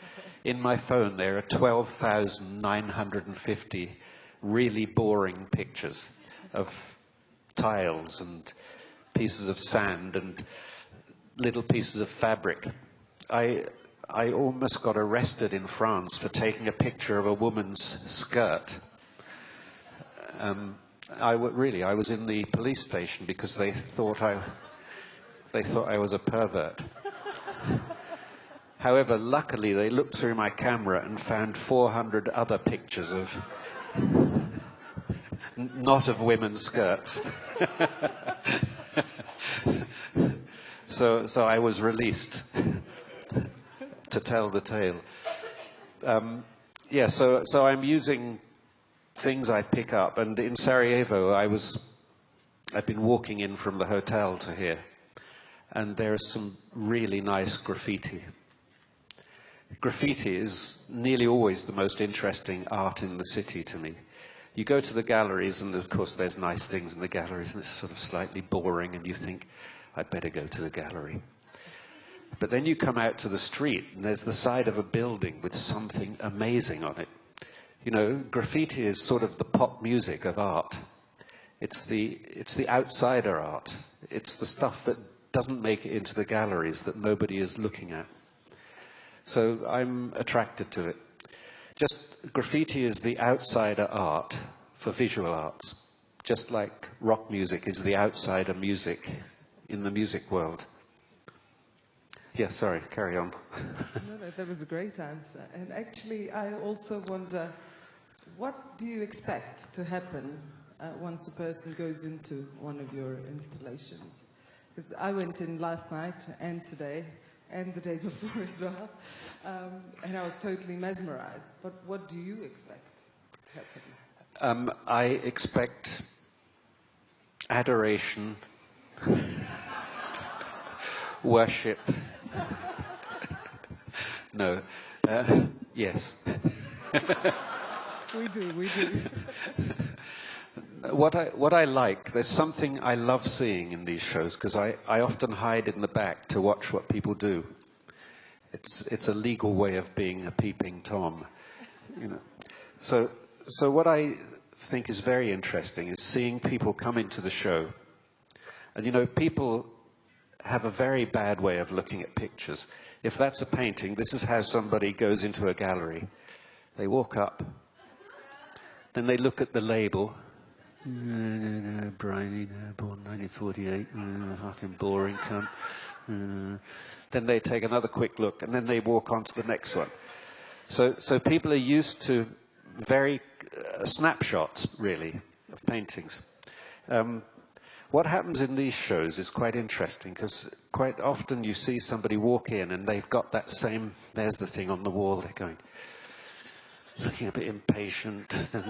In my phone, there are 12,950 really boring pictures of tiles and pieces of sand and little pieces of fabric. I almost got arrested in France for taking a picture of a woman's skirt. I was in the police station because they thought I was a pervert. However, luckily they looked through my camera and found 400 other pictures of not of women's skirts. So I was released to tell the tale. So I'm using things I pick up, and in Sarajevo I've been walking in from the hotel to here, and there's some really nice graffiti. Graffiti is nearly always the most interesting art in the city to me. You go to the galleries, and of course there's nice things in the galleries, and it's sort of slightly boring, and you think, I'd better go to the gallery. But then you come out to the street, and there's the side of a building with something amazing on it. You know, graffiti is sort of the pop music of art. It's the outsider art. It's the stuff that doesn't make it into the galleries, that nobody is looking at. So I'm attracted to it. Just graffiti is the outsider art for visual arts, just like rock music is the outsider music in the music world. Yeah, sorry, carry on. No, that was a great answer. And actually, I also wonder, what do you expect to happen once a person goes into one of your installations? Because I went in last night and today, and the day before as well, and I was totally mesmerized. But what do you expect to happen? I expect adoration, worship. No, yes. We do. What I like, there's something I love seeing in these shows, because I often hide in the back to watch what people do. It's a legal way of being a peeping Tom, you know. So what I think is very interesting is seeing people come into the show. And you know, people have a very bad way of looking at pictures. If that's a painting, this is how somebody goes into a gallery. They walk up, then they look at the label. Brian Eno, born 1948, fucking boring cunt. Then they take another quick look, and then they walk on to the next one. So people are used to very snapshots, really, of paintings. What happens in these shows is quite interesting, because quite often you see somebody walk in and they've got that same, there's the thing on the wall, they're going, looking a bit impatient, there's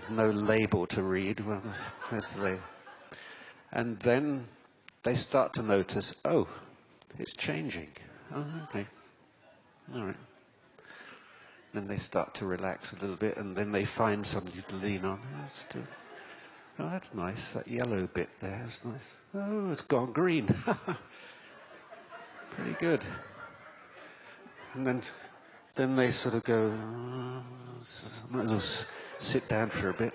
no label to read. Well, where's the label? And then they start to notice, oh, it's changing. Oh, okay. All right. Then they start to relax a little bit, and then they find something to lean on. Oh, that's nice, that yellow bit there is nice. Oh, it's gone green. Pretty good. And then they sort of go, might as well sit down for a bit.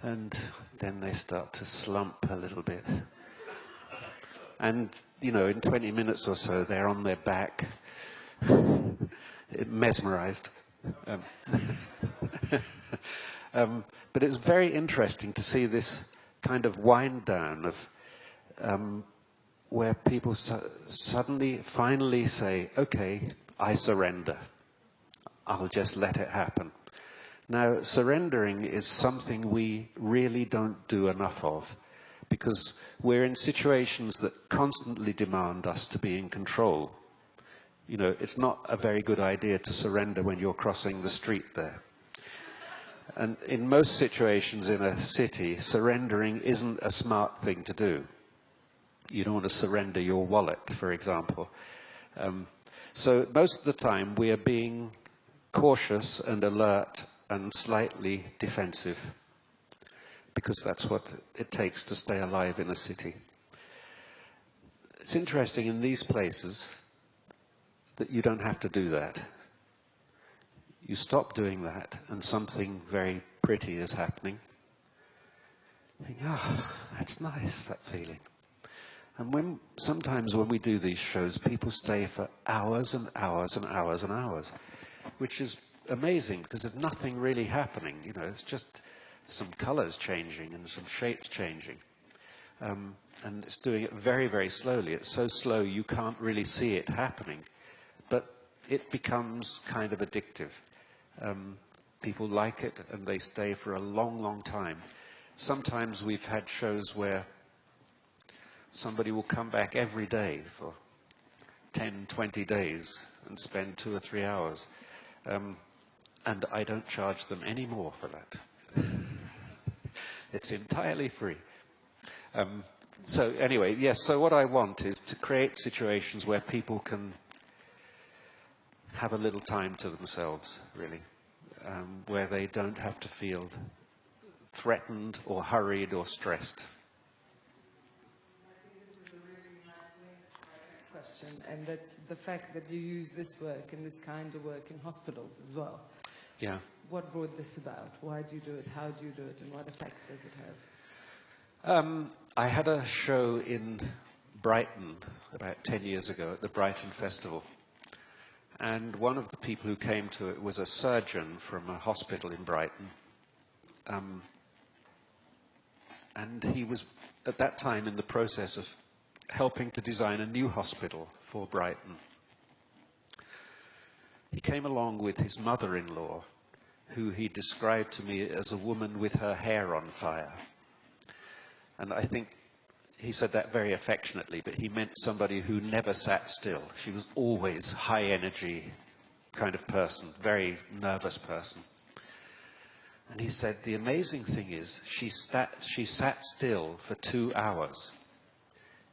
And then they start to slump a little bit. And, you know, in 20 minutes or so, they're on their back, mesmerized. But it's very interesting to see this kind of wind down of where people suddenly, finally say, okay, I surrender. I'll just let it happen. Now, surrendering is something we really don't do enough of, because we're in situations that constantly demand us to be in control. You know, it's not a very good idea to surrender when you're crossing the street there. And in most situations in a city, surrendering isn't a smart thing to do. You don't want to surrender your wallet, for example. So most of the time we are being cautious and alert and slightly defensive, because that's what it takes to stay alive in a city. It's interesting in these places that you don't have to do that. You stop doing that and something very pretty is happening. think, oh, that's nice, that feeling. And sometimes when we do these shows, people stay for hours and hours and hours and hours, which is amazing because there's nothing really happening. You know, it's just some colors changing and some shapes changing. And it's doing it very, very slowly. It's so slow you can't really see it happening. But it becomes kind of addictive. People like it and they stay for a long, long time. Sometimes we've had shows where somebody will come back every day for 10, 20 days and spend 2 or 3 hours. And I don't charge them any more for that. It's entirely free. So anyway, yes, so what I want is to create situations where people can have a little time to themselves, really, where they don't have to feel threatened or hurried or stressed. I think this is a really nice link for our next question, and that's the fact that you use this work and this kind of work in hospitals as well. Yeah. What brought this about? Why do you do it? How do you do it? And what effect does it have? I had a show in Brighton about 10 years ago at the Brighton Festival. And one of the people who came to it was a surgeon from a hospital in Brighton. And he was, at that time, in the process of helping to design a new hospital for Brighton. He came along with his mother-in-law, who he described to me as a woman with her hair on fire. And I think he said that very affectionately, but he meant somebody who never sat still. She was always high energy kind of person, very nervous person. And he said, the amazing thing is, she sat still for 2 hours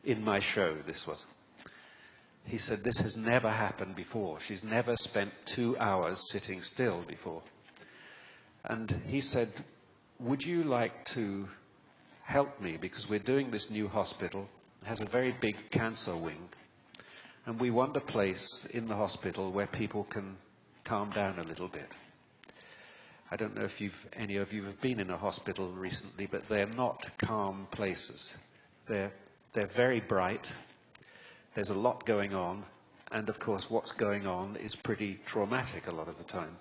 in my show, this was. He said, this has never happened before. She's never spent 2 hours sitting still before. And he said, would you like to help me? Because we're doing this new hospital. It has a very big cancer wing. And we want a place in the hospital where people can calm down a little bit. I don't know if any of you have been in a hospital recently, but they're not calm places. They're very bright. There's a lot going on. And of course, what's going on is pretty traumatic a lot of the time.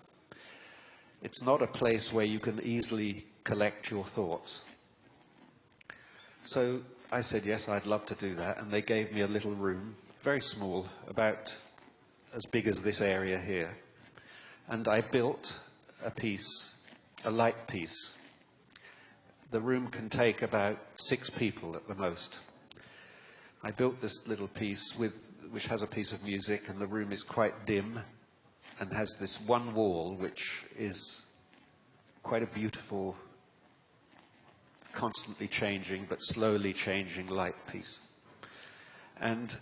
It's not a place where you can easily collect your thoughts. So I said, yes, I'd love to do that. And they gave me a little room, very small, about as big as this area here. And I built a piece, a light piece. The room can take about 6 people at the most. I built this little piece which has a piece of music, and the room is quite dim and has this one wall which is quite a beautiful, constantly changing but slowly changing light piece. And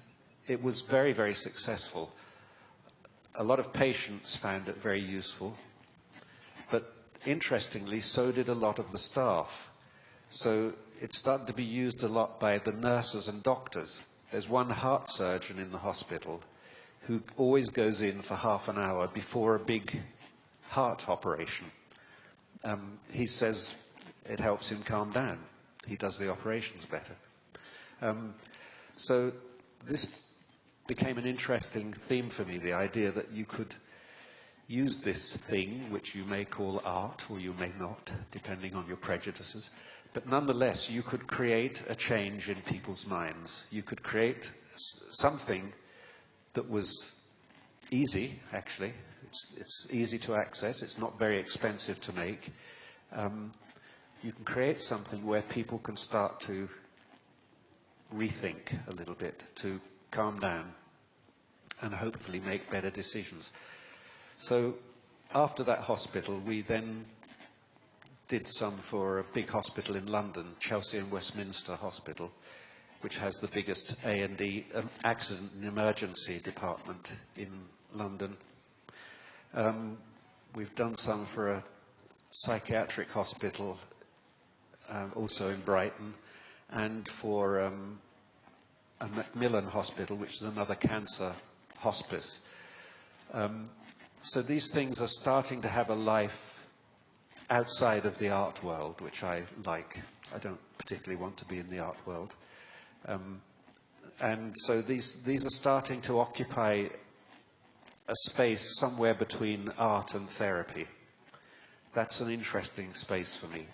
it was very, very successful. A lot of patients found it very useful, but interestingly, so did a lot of the staff. So it started to be used a lot by the nurses and doctors. There's one heart surgeon in the hospital who always goes in for half an hour before a big heart operation. He says it helps him calm down. He does the operations better. So this became an interesting theme for me, the idea that you could use this thing, which you may call art, or you may not, depending on your prejudices, but nonetheless, you could create a change in people's minds. You could create something that was easy, actually. It's easy to access. It's not very expensive to make. You can create something where people can start to rethink a little bit, to calm down, and hopefully make better decisions. So after that hospital, we then did some for a big hospital in London, Chelsea and Westminster Hospital, which has the biggest A&E, accident and emergency department in London. We've done some for a psychiatric hospital, also in Brighton, and for a Macmillan Hospital, which is another cancer hospice. So these things are starting to have a life outside of the art world, which I like. I don't particularly want to be in the art world. And so these are starting to occupy a space somewhere between art and therapy. That's an interesting space for me.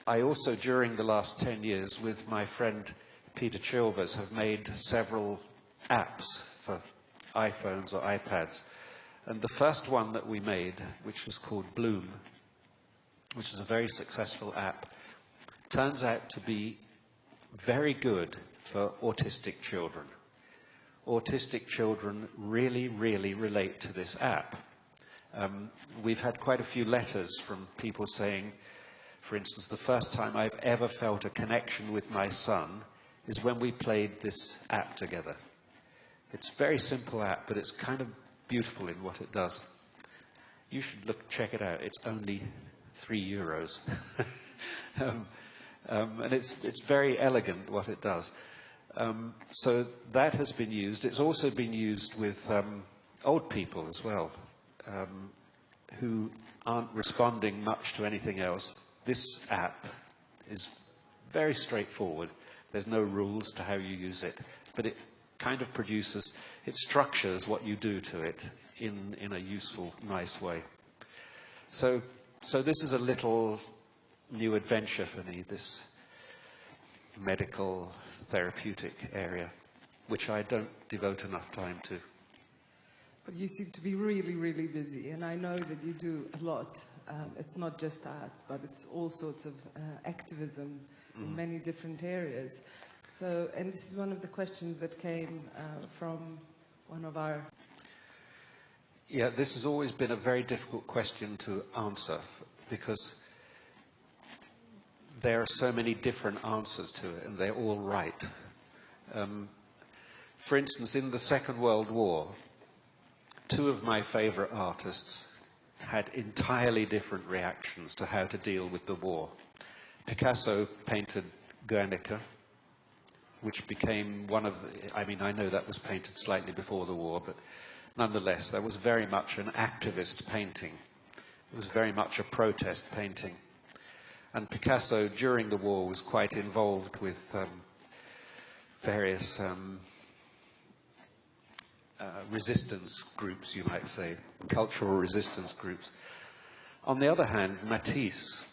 I also, during the last 10 years, with my friend Peter Chilvers, have made several apps for iPhones or iPads. And the first one that we made, which was called Bloom, which is a very successful app, turns out to be very good for autistic children. Autistic children really, really relate to this app. We've had quite a few letters from people saying, for instance, the first time I've ever felt a connection with my son is when we played this app together. It's a very simple app, but it's kind of beautiful in what it does. You should check it out. It's only €3. And it's very elegant what it does. So that has been used. It's also been used with old people as well, who aren't responding much to anything else. This app is very straightforward. There's no rules to how you use it, but it kind of produces, it structures what you do to it in a useful, nice way. So this is a little new adventure for me, this medical therapeutic area, which I don't devote enough time to. But you seem to be really, really busy, and I know that you do a lot. It's not just arts, but it's all sorts of activism in many different areas. So, and this is one of the questions that came from one of our... Yeah, this has always been a very difficult question to answer, because there are so many different answers to it, and they're all right. For instance, in the Second World War, two of my favorite artists had entirely different reactions to how to deal with the war. Picasso painted Guernica, which became one of the, I mean, I know that was painted slightly before the war, but nonetheless, that was very much an activist painting. It was very much a protest painting. And Picasso, during the war, was quite involved with various resistance groups, you might say, cultural resistance groups. On the other hand, Matisse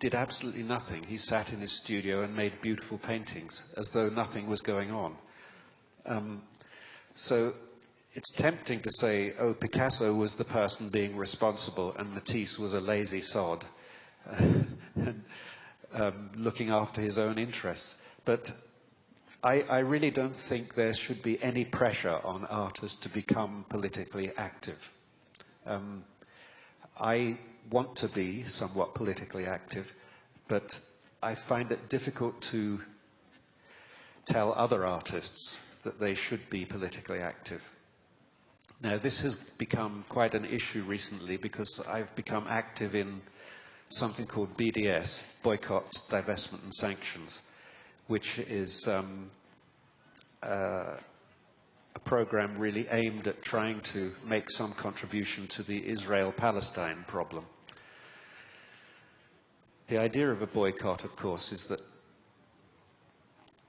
did absolutely nothing. He sat in his studio and made beautiful paintings as though nothing was going on. So it's tempting to say, oh, Picasso was the person being responsible and Matisse was a lazy sod, looking after his own interests. But I really don't think there should be any pressure on artists to become politically active. I want to be somewhat politically active, but I find it difficult to tell other artists that they should be politically active. Now, this has become quite an issue recently because I've become active in something called BDS, Boycott, Divestment and Sanctions, which is a program really aimed at trying to make some contribution to the Israel-Palestine problem. The idea of a boycott, of course, is that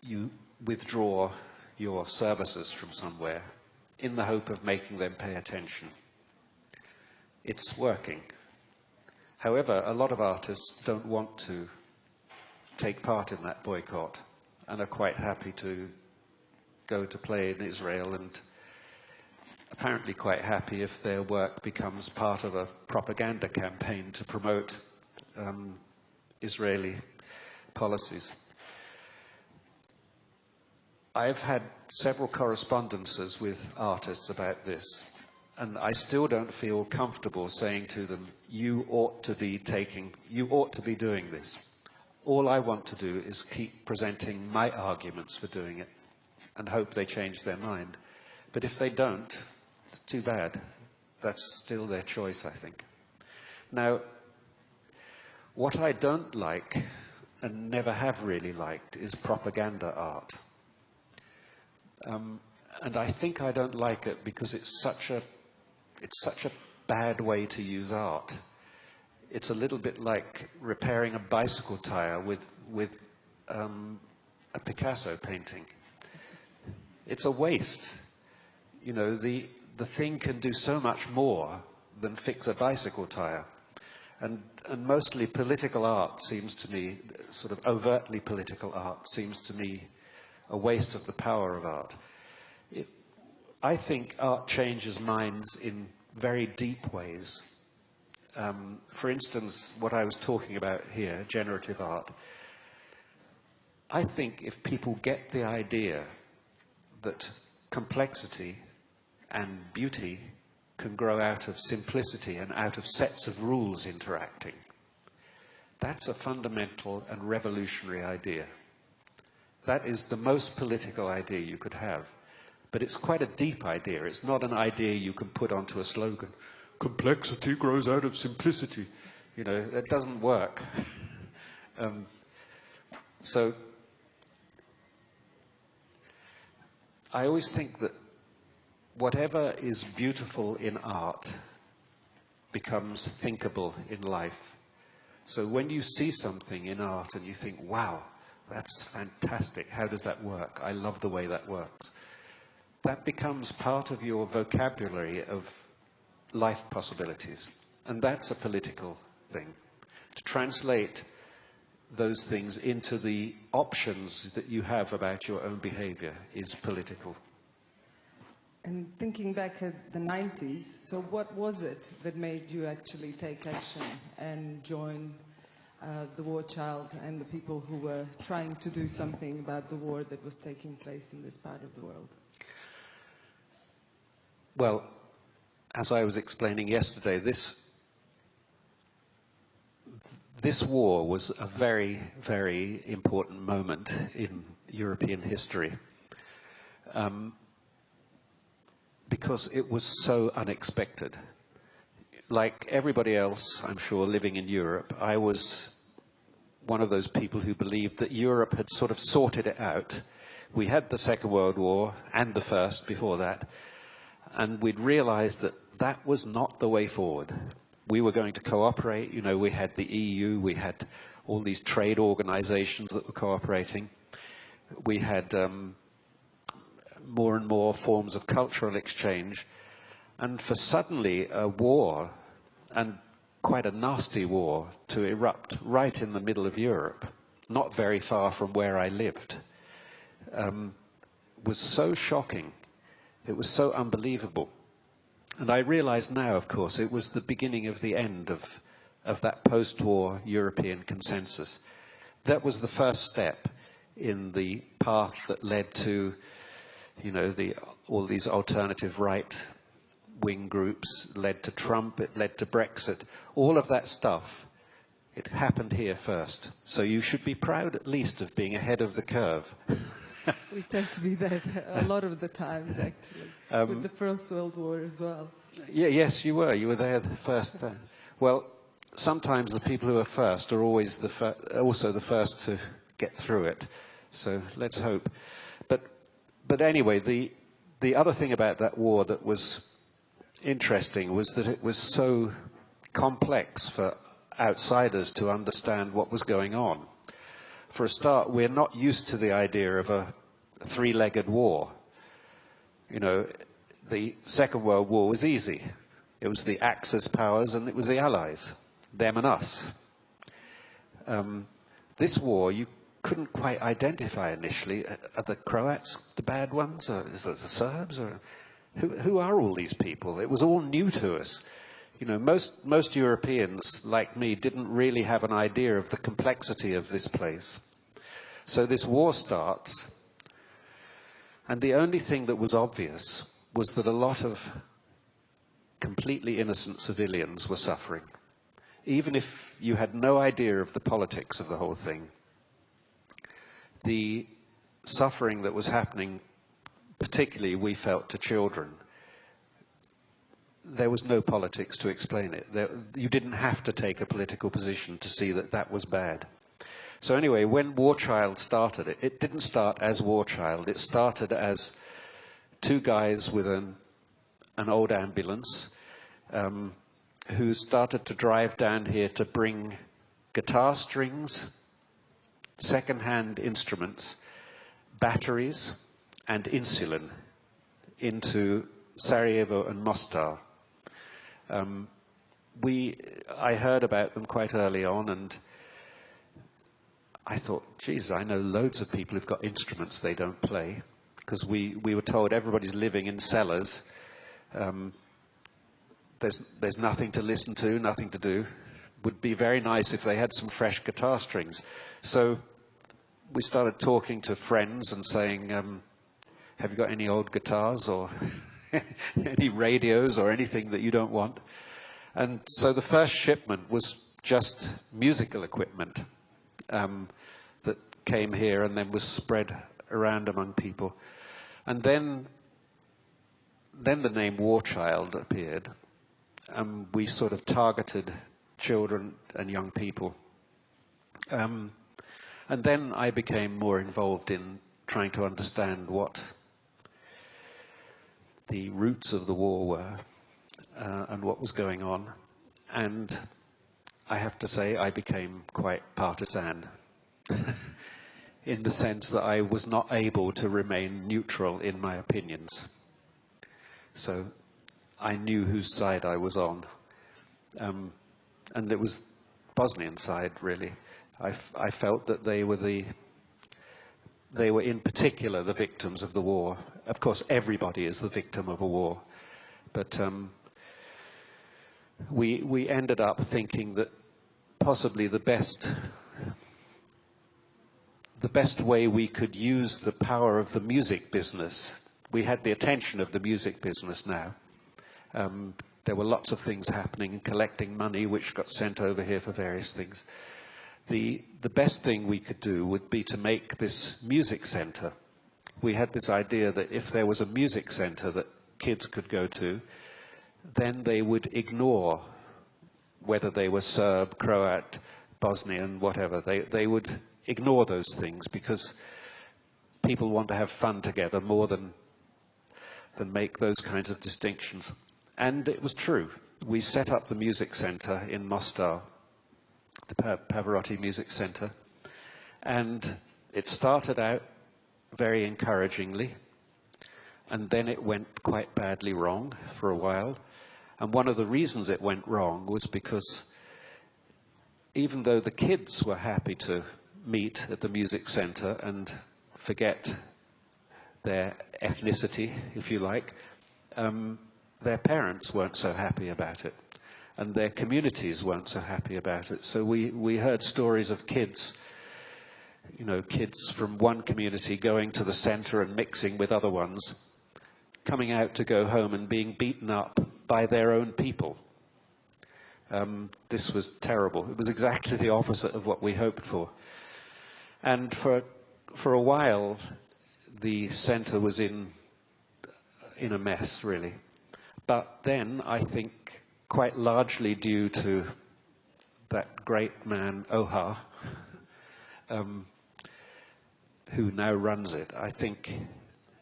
you withdraw your services from somewhere in the hope of making them pay attention. It's working. However, a lot of artists don't want to take part in that boycott and are quite happy to go to play in Israel, and apparently quite happy if their work becomes part of a propaganda campaign to promote Israeli policies. I've had several correspondences with artists about this, and I still don't feel comfortable saying to them, you ought to be doing this. All I want to do is keep presenting my arguments for doing it and hope they change their mind. But if they don't, it's too bad. That's still their choice, I think. Now, what I don't like, and never have really liked, is propaganda art. And I think I don't like it because it's such a bad way to use art. it's a little bit like repairing a bicycle tire with a Picasso painting. It's a waste. You know, the thing can do so much more than fix a bicycle tire. And mostly political art seems to me, sort of overtly political art, seems to me a waste of the power of art. I think art changes minds in very deep ways. For instance, what I was talking about here, generative art, I think if people get the idea that complexity and beauty can grow out of simplicity and out of sets of rules interacting, that's a fundamental and revolutionary idea. That is the most political idea you could have. But it's quite a deep idea. It's not an idea you can put onto a slogan. Complexity grows out of simplicity. You know, that doesn't work. So I always think that whatever is beautiful in art becomes thinkable in life. So when you see something in art and you think, wow, that's fantastic, how does that work? I love the way that works. That becomes part of your vocabulary of life possibilities. And that's a political thing. To translate those things into the options that you have about your own behavior is political. And thinking back at the 90s, so what was it that made you actually take action and join the War Child and the people who were trying to do something about the war that was taking place in this part of the world? Well, as I was explaining yesterday, this war was a very, very important moment in European history. Because it was so unexpected. Like everybody else, I'm sure, living in Europe, I was one of those people who believed that Europe had sort of sorted it out. We had the Second World War and the First before that, and we'd realized that that was not the way forward. We were going to cooperate. You know, we had the EU, we had all these trade organizations that were cooperating. We had more and more forms of cultural exchange. And for suddenly a war, and quite a nasty war, to erupt right in the middle of Europe, not very far from where I lived, was so shocking. It was so unbelievable. And I realize now, of course, it was the beginning of the end of that post-war European consensus. That was the first step in the path that led to, you know, all these alternative right-wing groups, led to Trump, it led to Brexit. All of that stuff, it happened here first. So you should be proud at least of being ahead of the curve. We tend to be that a lot of the times, actually, with the First World War as well. Yeah, yes, you were. You were there first. Well, sometimes the people who are first are always also the first to get through it. So let's hope. But anyway, the other thing about that war that was interesting was that it was so complex for outsiders to understand what was going on. For a start, we're not used to the idea of a three-legged war. You know, the Second World War was easy. It was the Axis powers and it was the Allies, them and us. This war, you couldn't quite identify initially. Are the Croats the bad ones, or is it the Serbs, or who are all these people? It was all new to us. You know, most Europeans, like me, didn't really have an idea of the complexity of this place. So this war starts, and the only thing that was obvious was that a lot of completely innocent civilians were suffering. Even if you had no idea of the politics of the whole thing, the suffering that was happening, particularly we felt to children, there was no politics to explain it. You didn't have to take a political position to see that that was bad. So anyway, when War Child started, it didn't start as War Child. It started as two guys with an old ambulance who started to drive down here to bring guitar strings, second-hand instruments, batteries, and insulin into Sarajevo and Mostar. I heard about them quite early on, and I thought, geez, I know loads of people who've got instruments they don't play, because we were told everybody's living in cellars. There's nothing to listen to, nothing to do. Would be very nice if they had some fresh guitar strings. So we started talking to friends and saying, have you got any old guitars or any radios or anything that you don't want? And so the first shipment was just musical equipment that came here and then was spread around among people. And then the name War Child appeared, and we sort of targeted children and young people. And then I became more involved in trying to understand what the roots of the war were and what was going on. And I have to say I became quite partisan in the sense that I was not able to remain neutral in my opinions. So I knew whose side I was on. And it was Bosnian side, really. I felt that they were in particular the victims of the war. Of course, everybody is the victim of a war. But we ended up thinking that possibly the best way we could use the power of the music business. We had the attention of the music business now. There were lots of things happening, collecting money, which got sent over here for various things. The best thing we could do would be to make this music center. We had this idea that if there was a music center that kids could go to, then they would ignore whether they were Serb, Croat, Bosnian, whatever. They would ignore those things because people want to have fun together more than make those kinds of distinctions. And it was true. We set up the music center in Mostar, the Pavarotti Music Center, and it started out very encouragingly, and then it went quite badly wrong for a while. And one of the reasons it went wrong was because even though the kids were happy to meet at the music center and forget their ethnicity, if you like, their parents weren't so happy about it, and their communities weren't so happy about it. So we heard stories of kids, kids from one community going to the center and mixing with other ones, coming out to go home and being beaten up by their own people. This was terrible. It was exactly the opposite of what we hoped for. And for a while, the center was in a mess, really. But then, I think, quite largely due to that great man, Oha, who now runs it, I think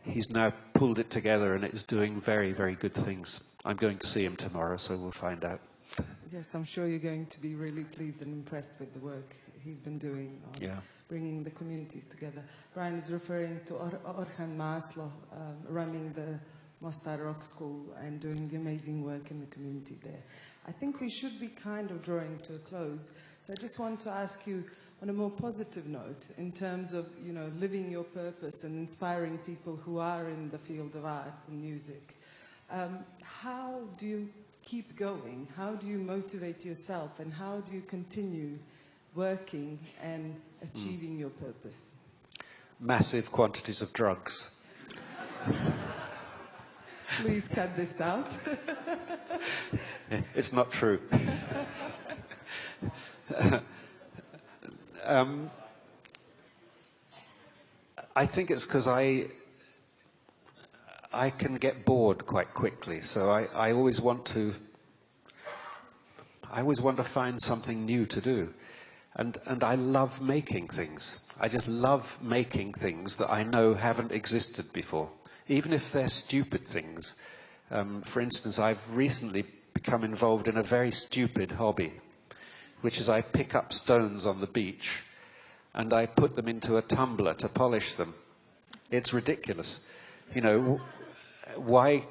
he's now pulled it together and it's doing very, very good things. I'm going to see him tomorrow, so we'll find out. Yes, I'm sure you're going to be really pleased and impressed with the work he's been doing on bringing the communities together. Brian is referring to Orhan Maslow running the Mostar Rock School and doing the amazing work in the community there. I think we should be kind of drawing to a close. So I just want to ask you, on a more positive note, in terms of, living your purpose and inspiring people who are in the field of arts and music, how do you keep going? How do you motivate yourself? And how do you continue working and achieving your purpose? Massive quantities of drugs. Please cut this out. It's not true. I think it's because I can get bored quite quickly, so I always want to find something new to do, and I love making things. I just love making things that I know haven't existed before, even if they're stupid things. For instance, I've recently become involved in a very stupid hobby, which is I pick up stones on the beach and I put them into a tumbler to polish them. It's ridiculous. You know, why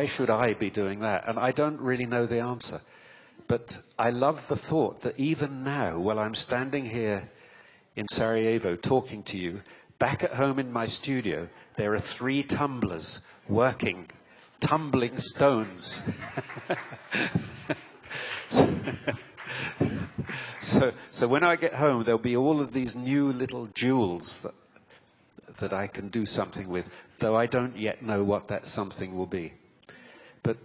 should I be doing that? And I don't really know the answer. But I love the thought that even now, while I'm standing here in Sarajevo talking to you, back at home in my studio, there are 3 tumblers working, tumbling stones. So when I get home, there'll be all of these new little jewels that I can do something with, though I don't yet know what that something will be. But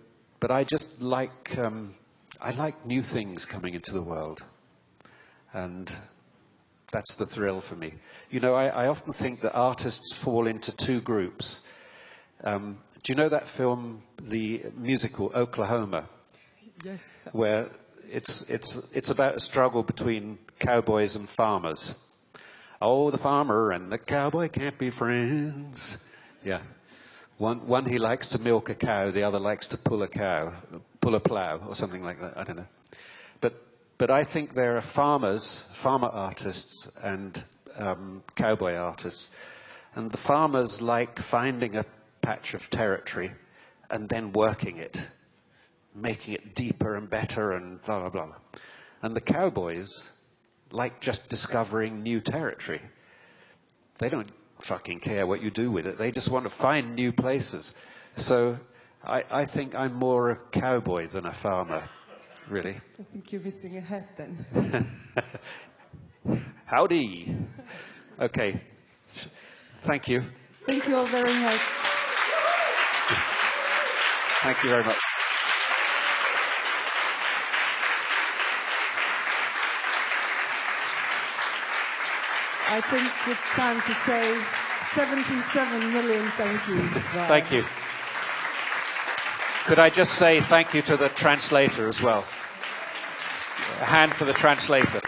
I just like, I like new things coming into the world. And that's the thrill for me. You know, I often think that artists fall into 2 groups. Do you know that film, the musical Oklahoma? Yes. Where it's about a struggle between cowboys and farmers. Oh, the farmer and the cowboy can't be friends. Yeah. One he likes to milk a cow, the other likes to pull a plow, or something like that. I don't know. But I think there are farmer artists and cowboy artists. And the farmers like finding a patch of territory and then working it, making it deeper and better and blah, blah, blah. And the cowboys like just discovering new territory. They don't fucking care what you do with it. They just want to find new places. So I think I'm more a cowboy than a farmer, really. I think you're missing a hat then. Howdy. Okay. Thank you. Thank you all very much. Thank you very much. I think it's time to say 77 million thank yous. Thank you. Could I just say thank you to the translator as well? A hand for the translator.